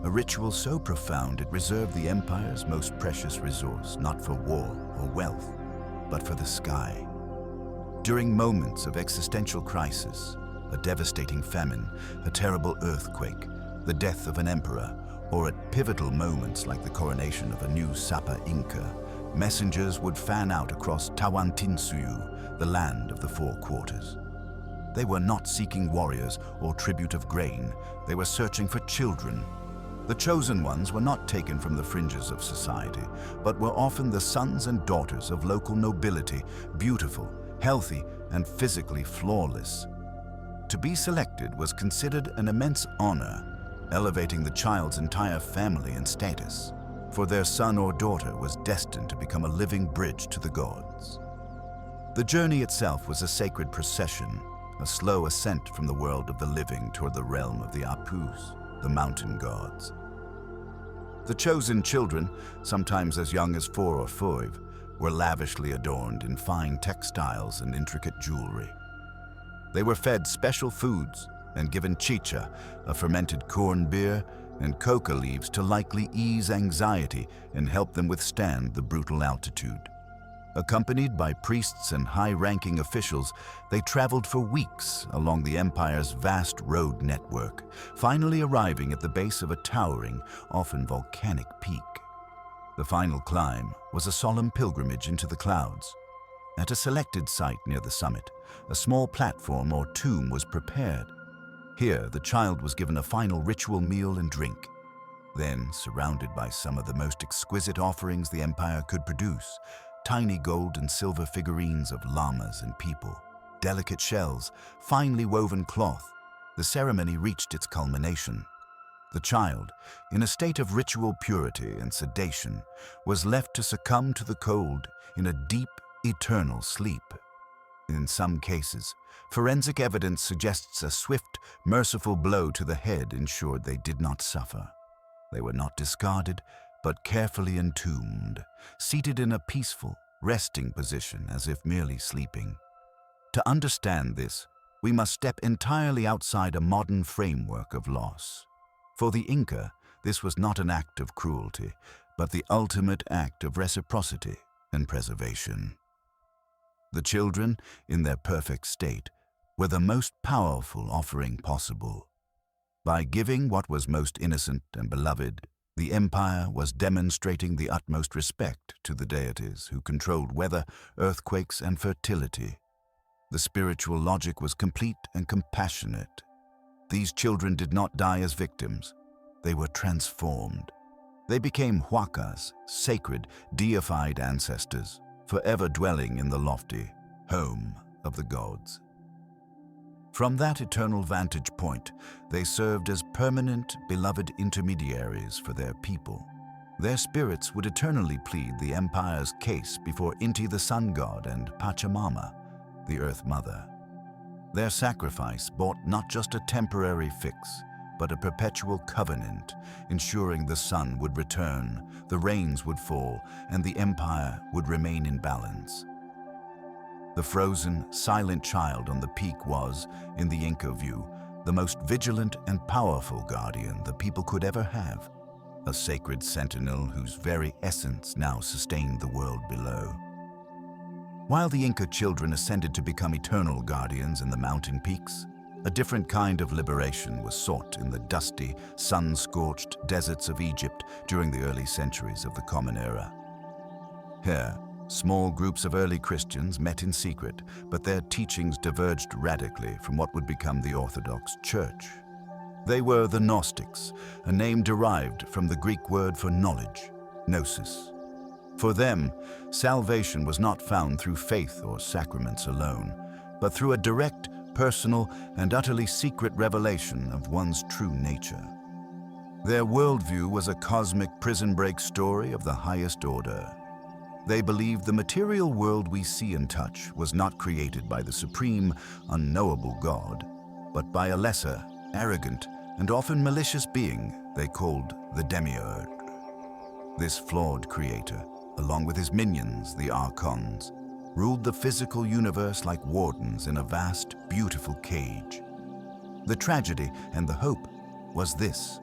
Speaker 1: a ritual so profound it reserved the empire's most precious resource not for war or wealth, but for the sky. During moments of existential crisis, a devastating famine, a terrible earthquake, the death of an emperor, or at pivotal moments like the coronation of a new Sapa Inca, messengers would fan out across Tawantinsuyu, the land of the four quarters. They were not seeking warriors or tribute of grain, they were searching for children. The chosen ones were not taken from the fringes of society, but were often the sons and daughters of local nobility, beautiful, healthy, and physically flawless. To be selected was considered an immense honor, elevating the child's entire family and status, for their son or daughter was destined to become a living bridge to the gods. The journey itself was a sacred procession, a slow ascent from the world of the living toward the realm of the Apus, the mountain gods. The chosen children, sometimes as young as 4 or 5, were lavishly adorned in fine textiles and intricate jewelry. They were fed special foods and given chicha, a fermented corn beer, and coca leaves to likely ease anxiety and help them withstand the brutal altitude. Accompanied by priests and high-ranking officials, they traveled for weeks along the empire's vast road network, finally arriving at the base of a towering, often volcanic peak. The final climb was a solemn pilgrimage into the clouds. At a selected site near the summit, a small platform or tomb was prepared. Here, the child was given a final ritual meal and drink. Then, surrounded by some of the most exquisite offerings the empire could produce, tiny gold and silver figurines of llamas and people, delicate shells, finely woven cloth, the ceremony reached its culmination. The child, in a state of ritual purity and sedation, was left to succumb to the cold in a deep, eternal sleep. In some cases, forensic evidence suggests a swift, merciful blow to the head ensured they did not suffer. They were not discarded, but carefully entombed, seated in a peaceful, resting position as if merely sleeping. To understand this, we must step entirely outside a modern framework of loss. For the Inca, this was not an act of cruelty, but the ultimate act of reciprocity and preservation. The children, in their perfect state, were the most powerful offering possible. By giving what was most innocent and beloved, the empire was demonstrating the utmost respect to the deities who controlled weather, earthquakes, and fertility. The spiritual logic was complete and compassionate. These children did not die as victims. They were transformed. They became huacas, sacred, deified ancestors, forever dwelling in the lofty home of the gods. From that eternal vantage point, they served as permanent, beloved intermediaries for their people. Their spirits would eternally plead the empire's case before Inti the sun god and Pachamama, the Earth Mother. Their sacrifice bought not just a temporary fix, but a perpetual covenant, ensuring the sun would return, the rains would fall, and the empire would remain in balance. The frozen, silent child on the peak was, in the Inca view, the most vigilant and powerful guardian the people could ever have, a sacred sentinel whose very essence now sustained the world below. While the Inca children ascended to become eternal guardians in the mountain peaks, a different kind of liberation was sought in the dusty, sun-scorched deserts of Egypt during the early centuries of the Common Era. Here, small groups of early Christians met in secret, but their teachings diverged radically from what would become the Orthodox Church. They were the Gnostics, a name derived from the Greek word for knowledge, gnosis. For them, salvation was not found through faith or sacraments alone, but through a direct, personal, and utterly secret revelation of one's true nature. Their worldview was a cosmic prison break story of the highest order. They believed the material world we see and touch was not created by the supreme, unknowable God, but by a lesser, arrogant, and often malicious being they called the demiurge. This flawed creator, along with his minions, the archons, ruled the physical universe like wardens in a vast, beautiful cage. The tragedy and the hope was this: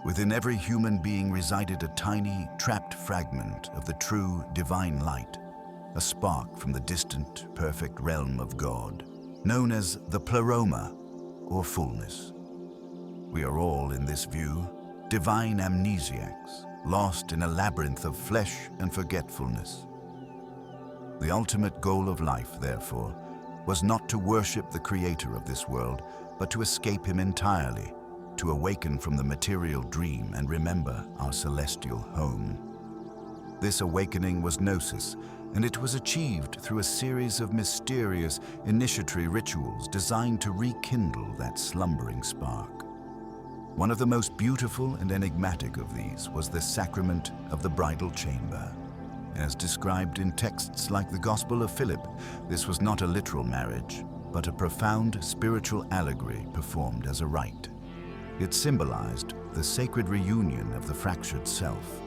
Speaker 1: within every human being resided a tiny, trapped fragment of the true, divine light, a spark from the distant, perfect realm of God, known as the pleroma, or fullness. We are all, in this view, divine amnesiacs, lost in a labyrinth of flesh and forgetfulness. The ultimate goal of life, therefore, was not to worship the creator of this world, but to escape him entirely, to awaken from the material dream and remember our celestial home. This awakening was gnosis, and it was achieved through a series of mysterious initiatory rituals designed to rekindle that slumbering spark. One of the most beautiful and enigmatic of these was the sacrament of the bridal chamber. As described in texts like the Gospel of Philip, this was not a literal marriage, but a profound spiritual allegory performed as a rite. It symbolized the sacred reunion of the fractured self.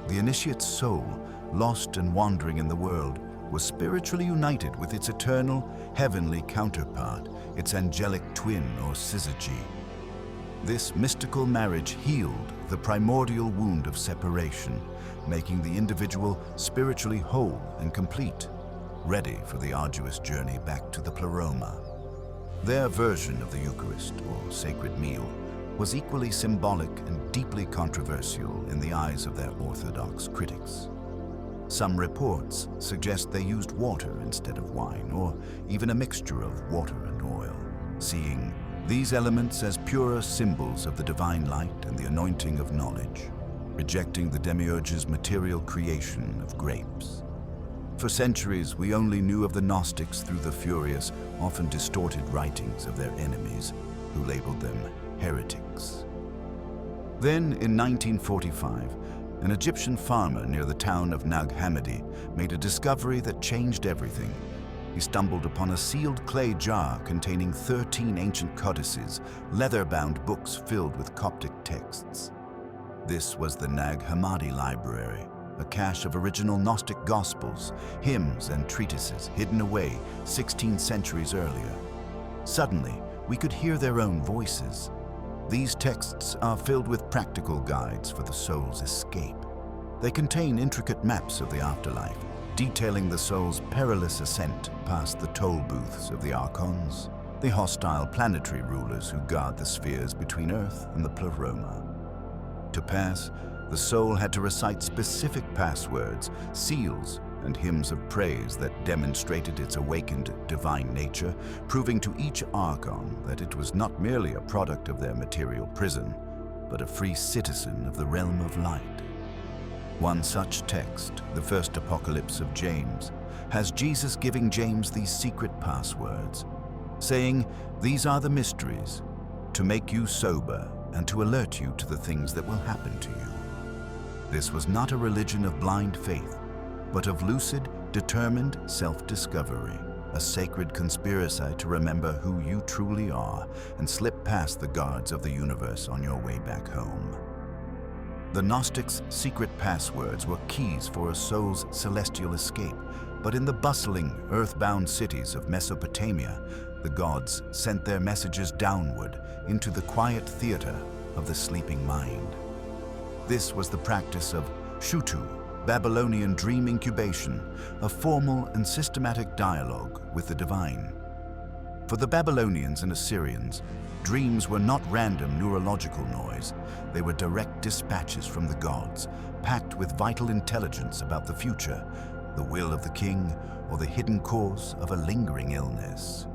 Speaker 1: The initiate's soul, lost and wandering in the world, was spiritually united with its eternal, heavenly counterpart, its angelic twin or syzygy. This mystical marriage healed the primordial wound of separation, making the individual spiritually whole and complete, ready for the arduous journey back to the pleroma. Their version of the Eucharist, or sacred meal, was equally symbolic and deeply controversial in the eyes of their Orthodox critics. Some reports suggest they used water instead of wine, or even a mixture of water and oil, seeing these elements as purer symbols of the divine light and the anointing of knowledge, rejecting the demiurge's material creation of grapes. For centuries, we only knew of the Gnostics through the furious, often distorted writings of their enemies, who labeled them heretics. Then, in 1945, an Egyptian farmer near the town of Nag Hammadi made a discovery that changed everything. He stumbled upon a sealed clay jar containing 13 ancient codices, leather-bound books filled with Coptic texts. This was the Nag Hammadi Library, a cache of original Gnostic Gospels, hymns, and treatises hidden away 16 centuries earlier. Suddenly, we could hear their own voices. These texts are filled with practical guides for the soul's escape. They contain intricate maps of the afterlife, detailing the soul's perilous ascent past the toll booths of the archons, the hostile planetary rulers who guard the spheres between Earth and the pleroma. To pass, the soul had to recite specific passwords, seals, and hymns of praise that demonstrated its awakened divine nature, proving to each archon that it was not merely a product of their material prison, but a free citizen of the realm of light. One such text, the first Apocalypse of James, has Jesus giving James these secret passwords, saying, "These are the mysteries, to make you sober and to alert you to the things that will happen to you." This was not a religion of blind faith, but of lucid, determined self-discovery, a sacred conspiracy to remember who you truly are and slip past the guards of the universe on your way back home. The Gnostics' secret passwords were keys for a soul's celestial escape, but in the bustling, earthbound cities of Mesopotamia, the gods sent their messages downward into the quiet theater of the sleeping mind. This was the practice of Shutu, Babylonian dream incubation, a formal and systematic dialogue with the divine. For the Babylonians and Assyrians, dreams were not random neurological noise. They were direct dispatches from the gods, packed with vital intelligence about the future, the will of the king, or the hidden cause of a lingering illness.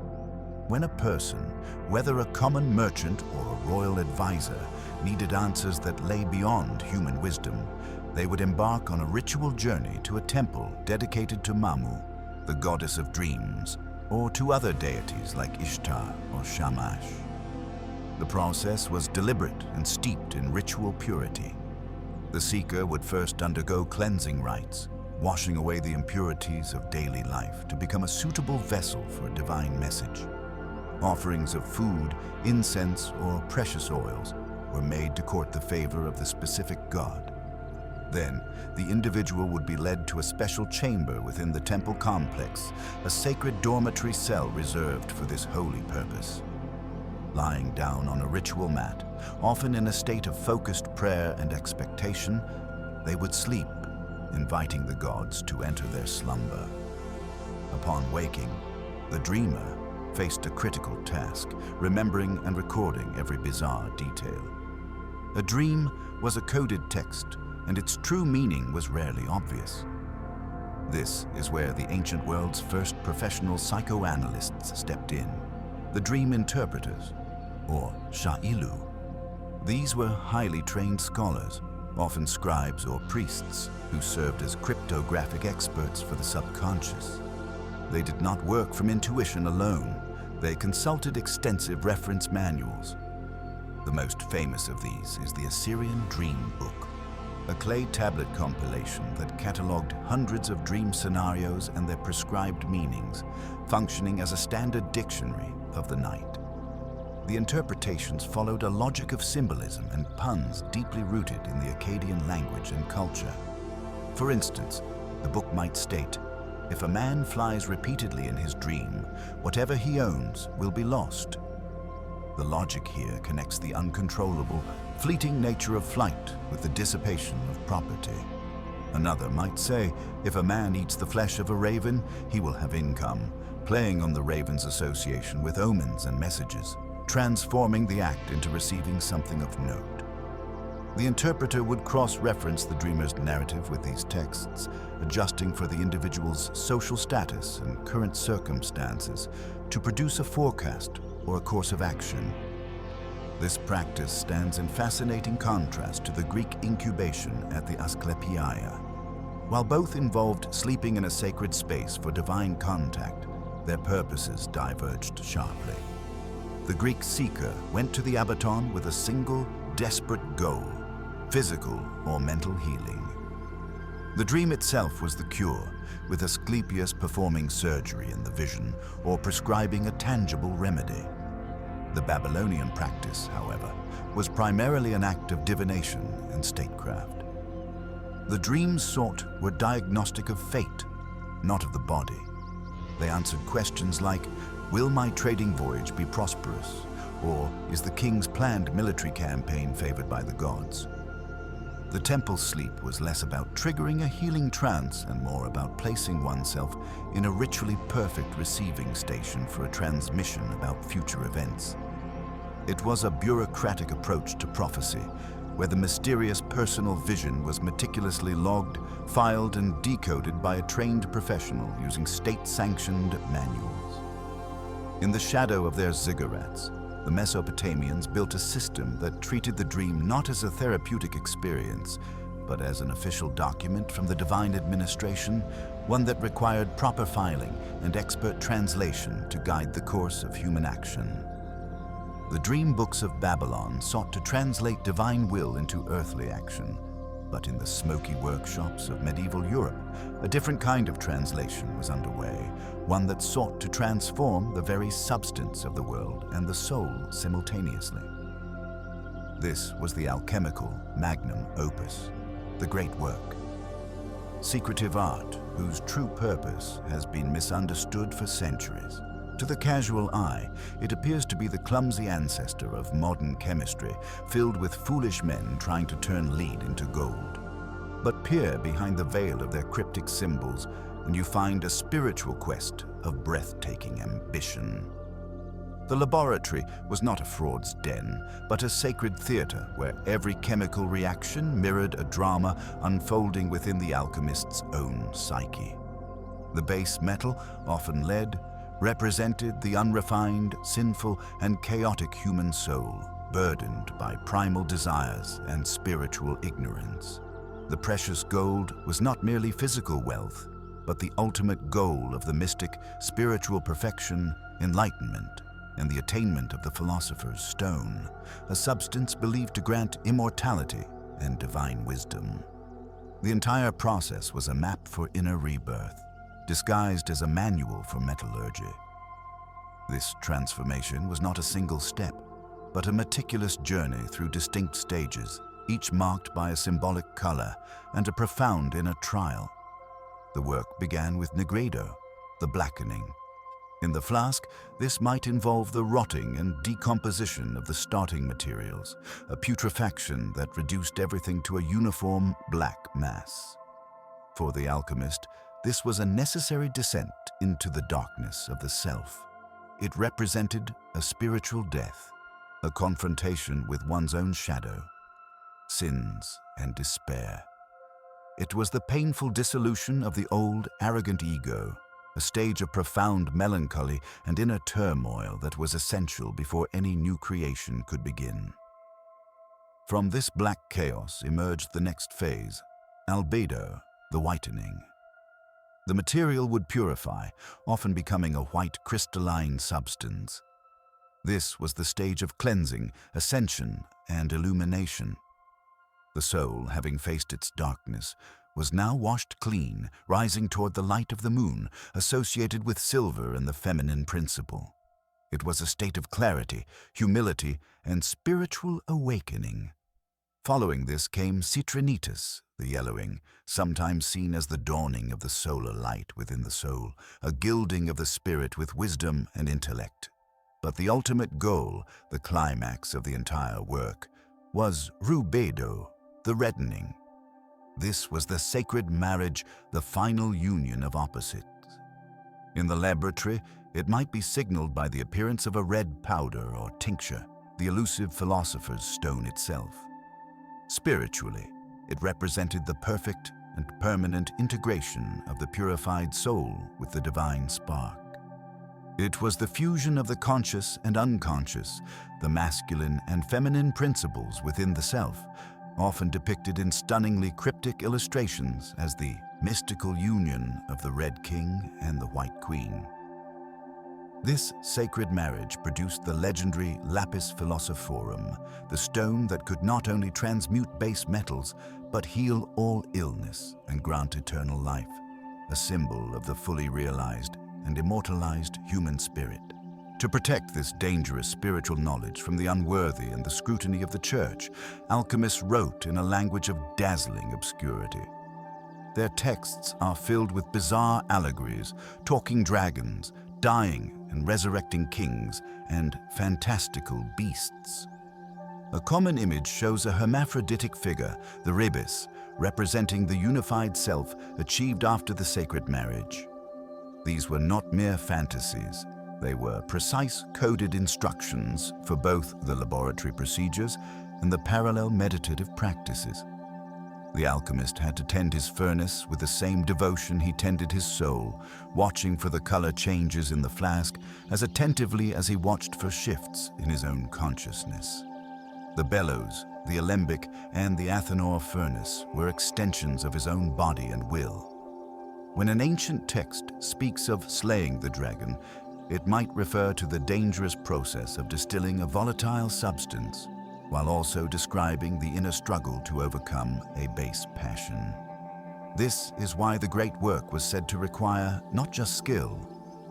Speaker 1: When a person, whether a common merchant or a royal advisor, needed answers that lay beyond human wisdom, they would embark on a ritual journey to a temple dedicated to Mamu, the goddess of dreams, or to other deities like Ishtar or Shamash. The process was deliberate and steeped in ritual purity. The seeker would first undergo cleansing rites, washing away the impurities of daily life to become a suitable vessel for a divine message. Offerings of food, incense, or precious oils were made to court the favor of the specific god. Then, the individual would be led to a special chamber within the temple complex, a sacred dormitory cell reserved for this holy purpose. Lying down on a ritual mat, often in a state of focused prayer and expectation, they would sleep, inviting the gods to enter their slumber. Upon waking, the dreamer faced a critical task, remembering and recording every bizarre detail. A dream was a coded text, and its true meaning was rarely obvious. This is where the ancient world's first professional psychoanalysts stepped in, the dream interpreters, or sha'ilu. These were highly trained scholars, often scribes or priests, who served as cryptographic experts for the subconscious. They did not work from intuition alone. They consulted extensive reference manuals. The most famous of these is the Assyrian Dream Book, a clay tablet compilation that catalogued hundreds of dream scenarios and their prescribed meanings, functioning as a standard dictionary of the night. The interpretations followed a logic of symbolism and puns deeply rooted in the Akkadian language and culture. For instance, the book might state, "If a man flies repeatedly in his dream, whatever he owns will be lost." The logic here connects the uncontrollable, fleeting nature of flight with the dissipation of property. Another might say, if a man eats the flesh of a raven, he will have income, playing on the raven's association with omens and messages, transforming the act into receiving something of note. The interpreter would cross-reference the dreamer's narrative with these texts, adjusting for the individual's social status and current circumstances to produce a forecast or a course of action. This practice stands in fascinating contrast to the Greek incubation at the Asclepius. While both involved sleeping in a sacred space for divine contact, their purposes diverged sharply. The Greek seeker went to the abaton with a single, desperate goal: physical or mental healing. The dream itself was the cure, with Asclepius performing surgery in the vision or prescribing a tangible remedy. The Babylonian practice, however, was primarily an act of divination and statecraft. The dreams sought were diagnostic of fate, not of the body. They answered questions like, will my trading voyage be prosperous? Or is the king's planned military campaign favored by the gods? The temple sleep was less about triggering a healing trance and more about placing oneself in a ritually perfect receiving station for a transmission about future events. It was a bureaucratic approach to prophecy, where the mysterious personal vision was meticulously logged, filed, and decoded by a trained professional using state-sanctioned manuals. In the shadow of their ziggurats, the Mesopotamians built a system that treated the dream not as a therapeutic experience, but as an official document from the divine administration, one that required proper filing and expert translation to guide the course of human action. The dream books of Babylon sought to translate divine will into earthly action, but in the smoky workshops of medieval Europe, a different kind of translation was underway, one that sought to transform the very substance of the world and the soul simultaneously. This was the alchemical magnum opus, the great work. Secretive art whose true purpose has been misunderstood for centuries. To the casual eye, it appears to be the clumsy ancestor of modern chemistry, filled with foolish men trying to turn lead into gold. But peer behind the veil of their cryptic symbols, and you find a spiritual quest of breathtaking ambition. The laboratory was not a fraud's den, but a sacred theater where every chemical reaction mirrored a drama unfolding within the alchemist's own psyche. The base metal, often lead, represented the unrefined, sinful, and chaotic human soul, burdened by primal desires and spiritual ignorance. The precious gold was not merely physical wealth, but the ultimate goal of the mystic, spiritual perfection, enlightenment, and the attainment of the philosopher's stone, a substance believed to grant immortality and divine wisdom. The entire process was a map for inner rebirth, disguised as a manual for metallurgy. This transformation was not a single step, but a meticulous journey through distinct stages, each marked by a symbolic color and a profound inner trial. The work began with nigredo, the blackening. In the flask, this might involve the rotting and decomposition of the starting materials, a putrefaction that reduced everything to a uniform black mass. For the alchemist, this was a necessary descent into the darkness of the self. It represented a spiritual death, a confrontation with one's own shadow, sins, and despair. It was the painful dissolution of the old, arrogant ego, a stage of profound melancholy and inner turmoil that was essential before any new creation could begin. From this black chaos emerged the next phase, albedo, the whitening. The material would purify, often becoming a white crystalline substance. This was the stage of cleansing, ascension, and illumination. The soul, having faced its darkness, was now washed clean, rising toward the light of the moon, associated with silver and the feminine principle. It was a state of clarity, humility, and spiritual awakening. Following this came citrinitas, the yellowing, sometimes seen as the dawning of the solar light within the soul, a gilding of the spirit with wisdom and intellect. But the ultimate goal, the climax of the entire work, was rubedo, the reddening. This was the sacred marriage, the final union of opposites. In the laboratory, it might be signaled by the appearance of a red powder or tincture, the elusive philosopher's stone itself. Spiritually, it represented the perfect and permanent integration of the purified soul with the divine spark. It was the fusion of the conscious and unconscious, the masculine and feminine principles within the self, often depicted in stunningly cryptic illustrations as the mystical union of the Red King and the White Queen. This sacred marriage produced the legendary lapis philosophorum, the stone that could not only transmute base metals, but heal all illness and grant eternal life, a symbol of the fully realized and immortalized human spirit. To protect this dangerous spiritual knowledge from the unworthy and the scrutiny of the church, alchemists wrote in a language of dazzling obscurity. Their texts are filled with bizarre allegories, talking dragons, dying and resurrecting kings, and fantastical beasts. A common image shows a hermaphroditic figure, the rebis, representing the unified self achieved after the sacred marriage. These were not mere fantasies. They were precise, coded instructions for both the laboratory procedures and the parallel meditative practices. The alchemist had to tend his furnace with the same devotion he tended his soul, watching for the color changes in the flask as attentively as he watched for shifts in his own consciousness. The bellows, the alembic, and the Athanor furnace were extensions of his own body and will. When an ancient text speaks of slaying the dragon, it might refer to the dangerous process of distilling a volatile substance, while also describing the inner struggle to overcome a base passion. This is why the great work was said to require not just skill,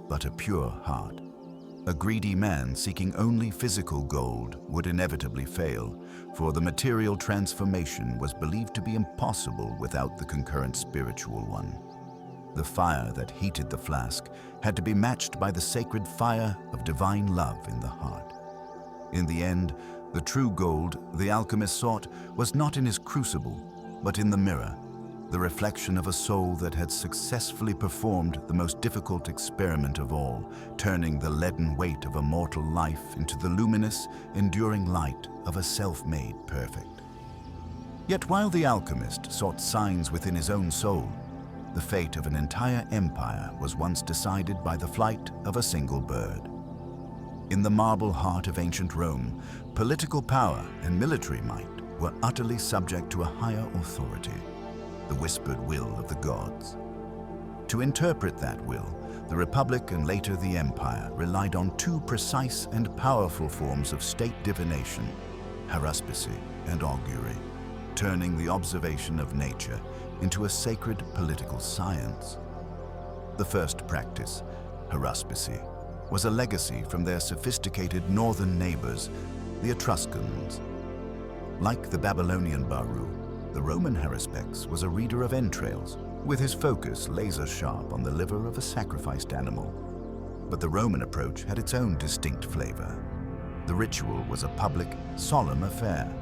Speaker 1: but a pure heart. A greedy man seeking only physical gold would inevitably fail, for the material transformation was believed to be impossible without the concurrent spiritual one. The fire that heated the flask had to be matched by the sacred fire of divine love in the heart. In the end, the true gold the alchemist sought was not in his crucible, but in the mirror, the reflection of a soul that had successfully performed the most difficult experiment of all, turning the leaden weight of a mortal life into the luminous, enduring light of a self-made perfect. Yet while the alchemist sought signs within his own soul, the fate of an entire empire was once decided by the flight of a single bird. In the marble heart of ancient Rome, political power and military might were utterly subject to a higher authority, the whispered will of the gods. To interpret that will, the Republic and later the Empire relied on two precise and powerful forms of state divination, haruspicy and augury, turning the observation of nature into a sacred political science. The first practice, haruspicy, was a legacy from their sophisticated northern neighbors, the Etruscans. Like the Babylonian Baru, the Roman haruspix was a reader of entrails, with his focus laser-sharp on the liver of a sacrificed animal. But the Roman approach had its own distinct flavor. The ritual was a public, solemn affair.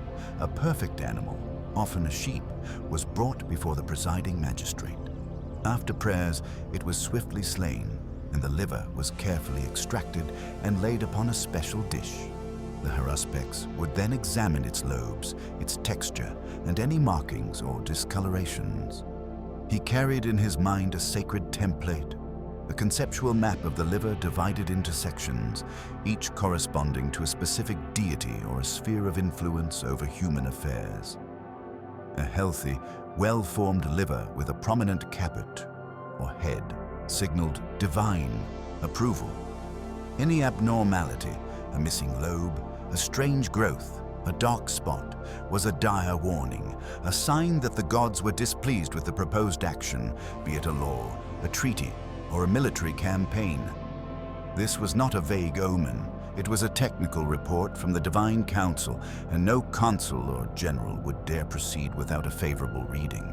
Speaker 1: A perfect animal, often a sheep, was brought before the presiding magistrate. After prayers, it was swiftly slain, and the liver was carefully extracted and laid upon a special dish. The haruspix would then examine its lobes, its texture, and any markings or discolorations. He carried in his mind a sacred template, a conceptual map of the liver divided into sections, each corresponding to a specific deity or a sphere of influence over human affairs. A healthy, well-formed liver with a prominent caput, or head, signaled divine approval. Any abnormality, a missing lobe, a strange growth, a dark spot, was a dire warning, a sign that the gods were displeased with the proposed action, be it a law, a treaty, or a military campaign. This was not a vague omen. It was a technical report from the Divine Council, and no consul or general would dare proceed without a favorable reading.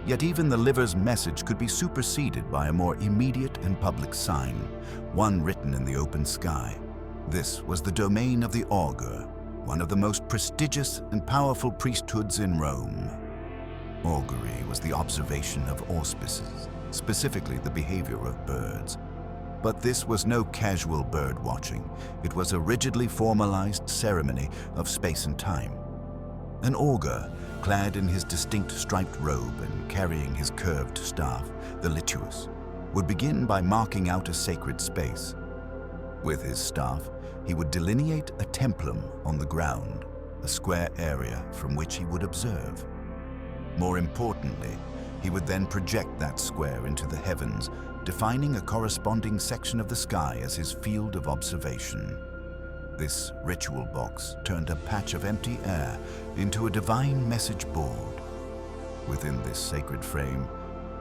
Speaker 1: Yet even the liver's message could be superseded by a more immediate and public sign, one written in the open sky. This was the domain of the augur, one of the most prestigious and powerful priesthoods in Rome. Augury was the observation of auspices, specifically the behavior of birds. But this was no casual bird watching. It was a rigidly formalized ceremony of space and time. An augur, clad in his distinct striped robe and carrying his curved staff, the lituus, would begin by marking out a sacred space. With his staff, he would delineate a templum on the ground, a square area from which he would observe. More importantly, he would then project that square into the heavens, defining a corresponding section of the sky as his field of observation. This ritual box turned a patch of empty air into a divine message board. Within this sacred frame,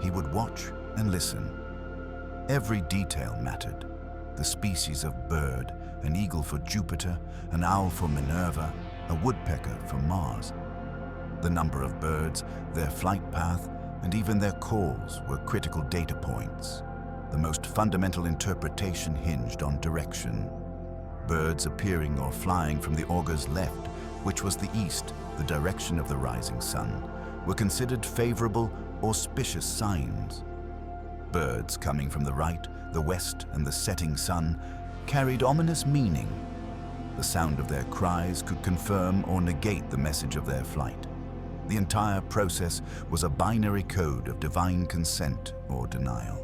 Speaker 1: he would watch and listen. Every detail mattered. The species of bird, an eagle for Jupiter, an owl for Minerva, a woodpecker for Mars. The number of birds, their flight path, and even their calls were critical data points. The most fundamental interpretation hinged on direction. Birds appearing or flying from the augur's left, which was the east, the direction of the rising sun, were considered favorable, auspicious signs. Birds coming from the right, the west, and the setting sun carried ominous meaning. The sound of their cries could confirm or negate the message of their flight. The entire process was a binary code of divine consent or denial.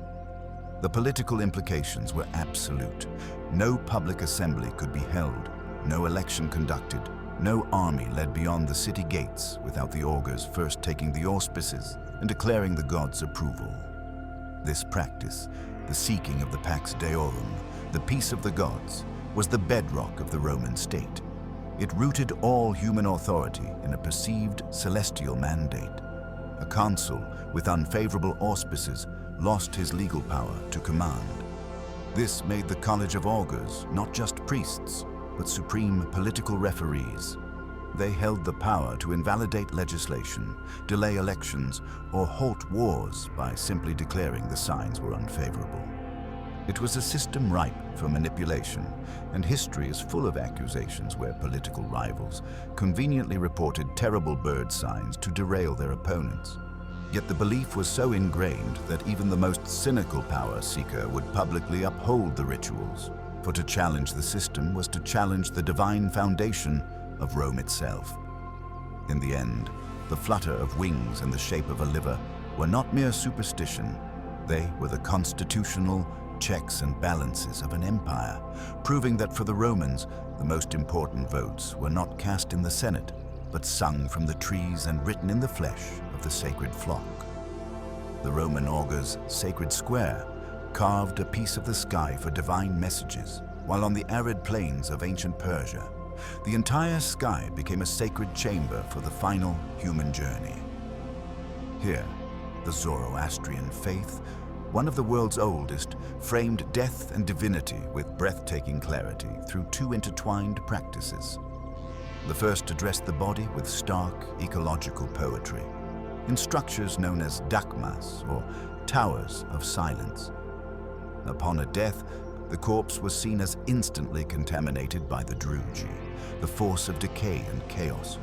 Speaker 1: The political implications were absolute. No public assembly could be held, no election conducted, no army led beyond the city gates without the augurs first taking the auspices and declaring the gods' approval. This practice, the seeking of the Pax Deorum, the peace of the gods, was the bedrock of the Roman state. It rooted all human authority in a perceived celestial mandate. A consul with unfavorable auspices lost his legal power to command. This made the College of Augurs not just priests, but supreme political referees. They held the power to invalidate legislation, delay elections, or halt wars by simply declaring the signs were unfavorable. It was a system ripe for manipulation, and history is full of accusations where political rivals conveniently reported terrible bird signs to derail their opponents. Yet the belief was so ingrained that even the most cynical power seeker would publicly uphold the rituals, for to challenge the system was to challenge the divine foundation of Rome itself. In the end, the flutter of wings and the shape of a liver were not mere superstition. They were the constitutional checks and balances of an empire, proving that for the Romans, the most important votes were not cast in the Senate, but sung from the trees and written in the flesh of the sacred flock. The Roman augur's sacred square carved a piece of the sky for divine messages, while on the arid plains of ancient Persia, the entire sky became a sacred chamber for the final human journey. Here, the Zoroastrian faith, one of the world's oldest, framed death and divinity with breathtaking clarity through two intertwined practices. The first addressed the body with stark ecological poetry, in structures known as dakmas, or towers of silence. Upon a death, the corpse was seen as instantly contaminated by the drugi, the force of decay and chaos.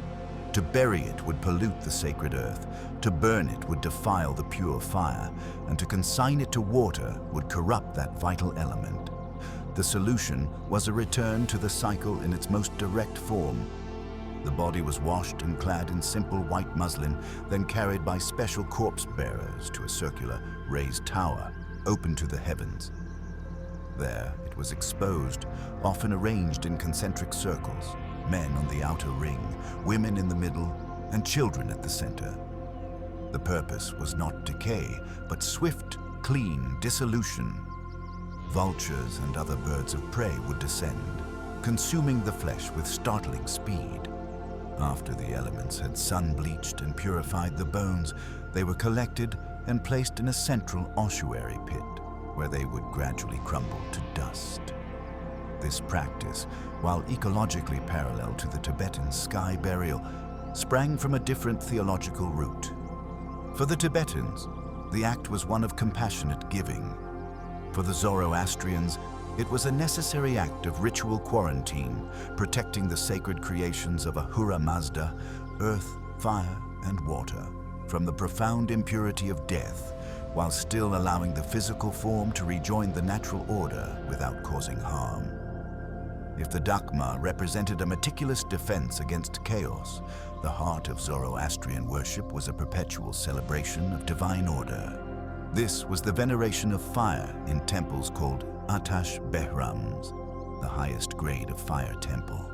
Speaker 1: To bury it would pollute the sacred earth, to burn it would defile the pure fire, and to consign it to water would corrupt that vital element. The solution was a return to the cycle in its most direct form. The body was washed and clad in simple white muslin, then carried by special corpse bearers to a circular, raised tower, open to the heavens. There it was exposed, often arranged in concentric circles, men on the outer ring, women in the middle, and children at the center. The purpose was not decay, but swift, clean dissolution. Vultures and other birds of prey would descend, consuming the flesh with startling speed. After the elements had sun-bleached and purified the bones, they were collected and placed in a central ossuary pit, where they would gradually crumble to dust. This practice, while ecologically parallel to the Tibetan sky burial, sprang from a different theological root. For the Tibetans, the act was one of compassionate giving. For the Zoroastrians, It was a necessary act of ritual quarantine, protecting the sacred creations of Ahura Mazda, earth, fire, and water, from the profound impurity of death, while still allowing the physical form to rejoin the natural order without causing harm. If the Dagma represented a meticulous defense against chaos, the heart of Zoroastrian worship was a perpetual celebration of divine order. This was the veneration of fire in temples called Atash Behrams, the highest grade of fire temple.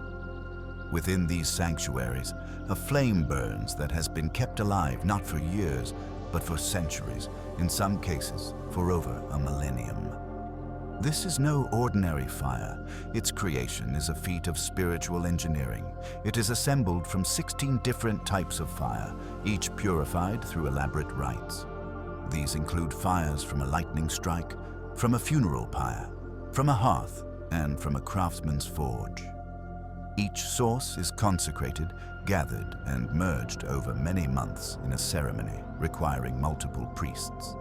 Speaker 1: Within these sanctuaries, a flame burns that has been kept alive not for years, but for centuries, in some cases for over a millennium. This is no ordinary fire. Its creation is a feat of spiritual engineering. It is assembled from 16 different types of fire, each purified through elaborate rites. These include fires from a lightning strike, from a funeral pyre, from a hearth, and from a craftsman's forge. Each source is consecrated, gathered, and merged over many months in a ceremony requiring multiple priests.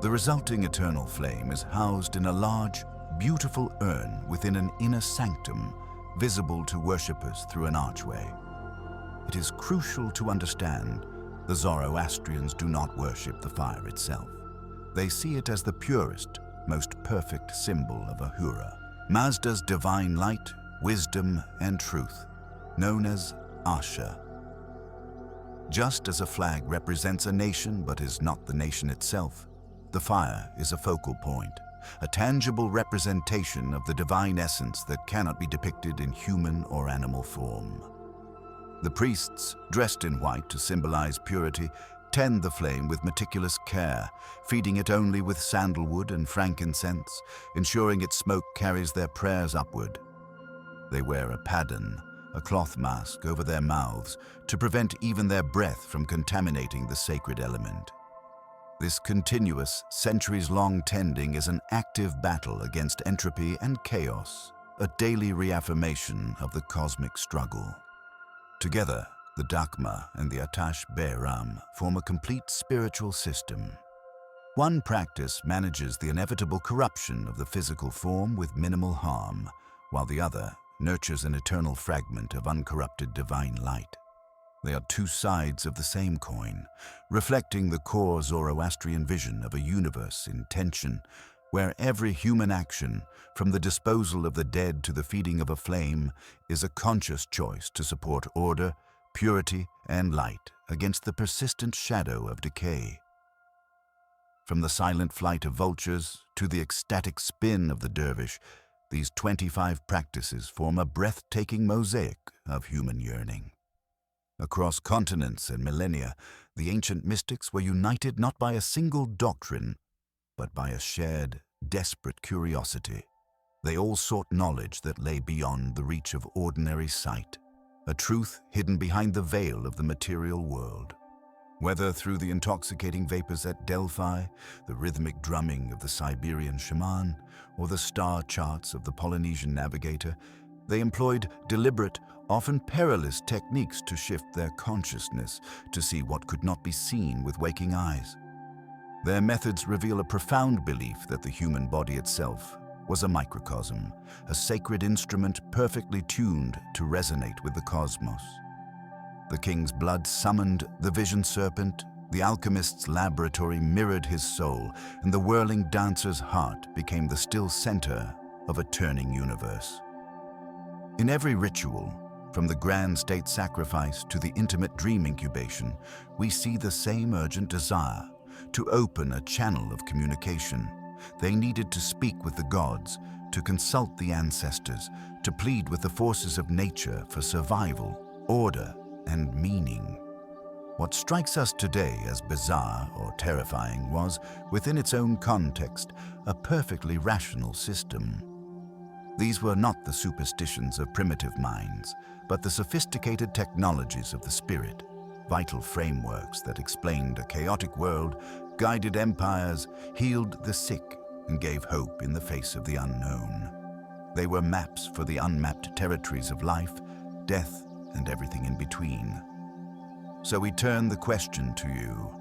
Speaker 1: The resulting eternal flame is housed in a large, beautiful urn within an inner sanctum, visible to worshippers through an archway. It is crucial to understand the Zoroastrians do not worship the fire itself. They see it as the purest, most perfect symbol of Ahura, Mazda's divine light, wisdom, and truth, known as Asha. Just as a flag represents a nation but is not the nation itself, the fire is a focal point, a tangible representation of the divine essence that cannot be depicted in human or animal form. The priests, dressed in white to symbolize purity, tend the flame with meticulous care, feeding it only with sandalwood and frankincense, ensuring its smoke carries their prayers upward. They wear a paddan, a cloth mask, over their mouths to prevent even their breath from contaminating the sacred element. This continuous, centuries-long tending is an active battle against entropy and chaos, a daily reaffirmation of the cosmic struggle. Together, the Dagma and the Atash Behram form a complete spiritual system. One practice manages the inevitable corruption of the physical form with minimal harm, while the other nurtures an eternal fragment of uncorrupted divine light. They are two sides of the same coin, reflecting the core Zoroastrian vision of a universe in tension, where every human action, from the disposal of the dead to the feeding of a flame, is a conscious choice to support order, purity, and light against the persistent shadow of decay. From the silent flight of vultures to the ecstatic spin of the dervish, these 25 practices form a breathtaking mosaic of human yearning. Across continents and millennia, the ancient mystics were united not by a single doctrine, but by a shared, desperate curiosity. They all sought knowledge that lay beyond the reach of ordinary sight, a truth hidden behind the veil of the material world. Whether through the intoxicating vapors at Delphi, the rhythmic drumming of the Siberian shaman, or the star charts of the Polynesian navigator, they employed deliberate, often perilous techniques to shift their consciousness to see what could not be seen with waking eyes. Their methods reveal a profound belief that the human body itself was a microcosm, a sacred instrument perfectly tuned to resonate with the cosmos. The king's blood summoned the vision serpent, the alchemist's laboratory mirrored his soul, and the whirling dancer's heart became the still center of a turning universe. In every ritual, from the grand state sacrifice to the intimate dream incubation, we see the same urgent desire to open a channel of communication. They needed to speak with the gods, to consult the ancestors, to plead with the forces of nature for survival, order, and meaning. What strikes us today as bizarre or terrifying was, within its own context, a perfectly rational system. These were not the superstitions of primitive minds, but the sophisticated technologies of the spirit, vital frameworks that explained a chaotic world, guided empires, healed the sick, and gave hope in the face of the unknown. They were maps for the unmapped territories of life, death, and everything in between. So we turn the question to you.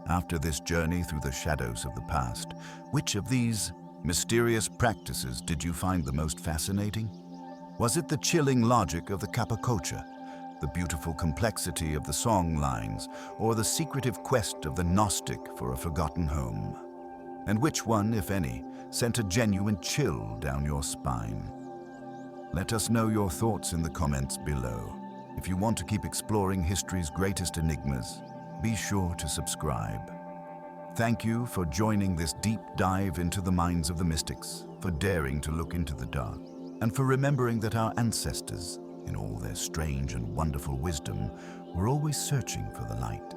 Speaker 1: After this journey through the shadows of the past, which of these mysterious practices did you find the most fascinating? Was it the chilling logic of the Capacocha, the beautiful complexity of the song lines, or the secretive quest of the Gnostic for a forgotten home? And which one, if any, sent a genuine chill down your spine? Let us know your thoughts in the comments below. If you want to keep exploring history's greatest enigmas, be sure to subscribe. Thank you for joining this deep dive into the minds of the mystics, for daring to look into the dark, and for remembering that our ancestors, in all their strange and wonderful wisdom, were always searching for the light.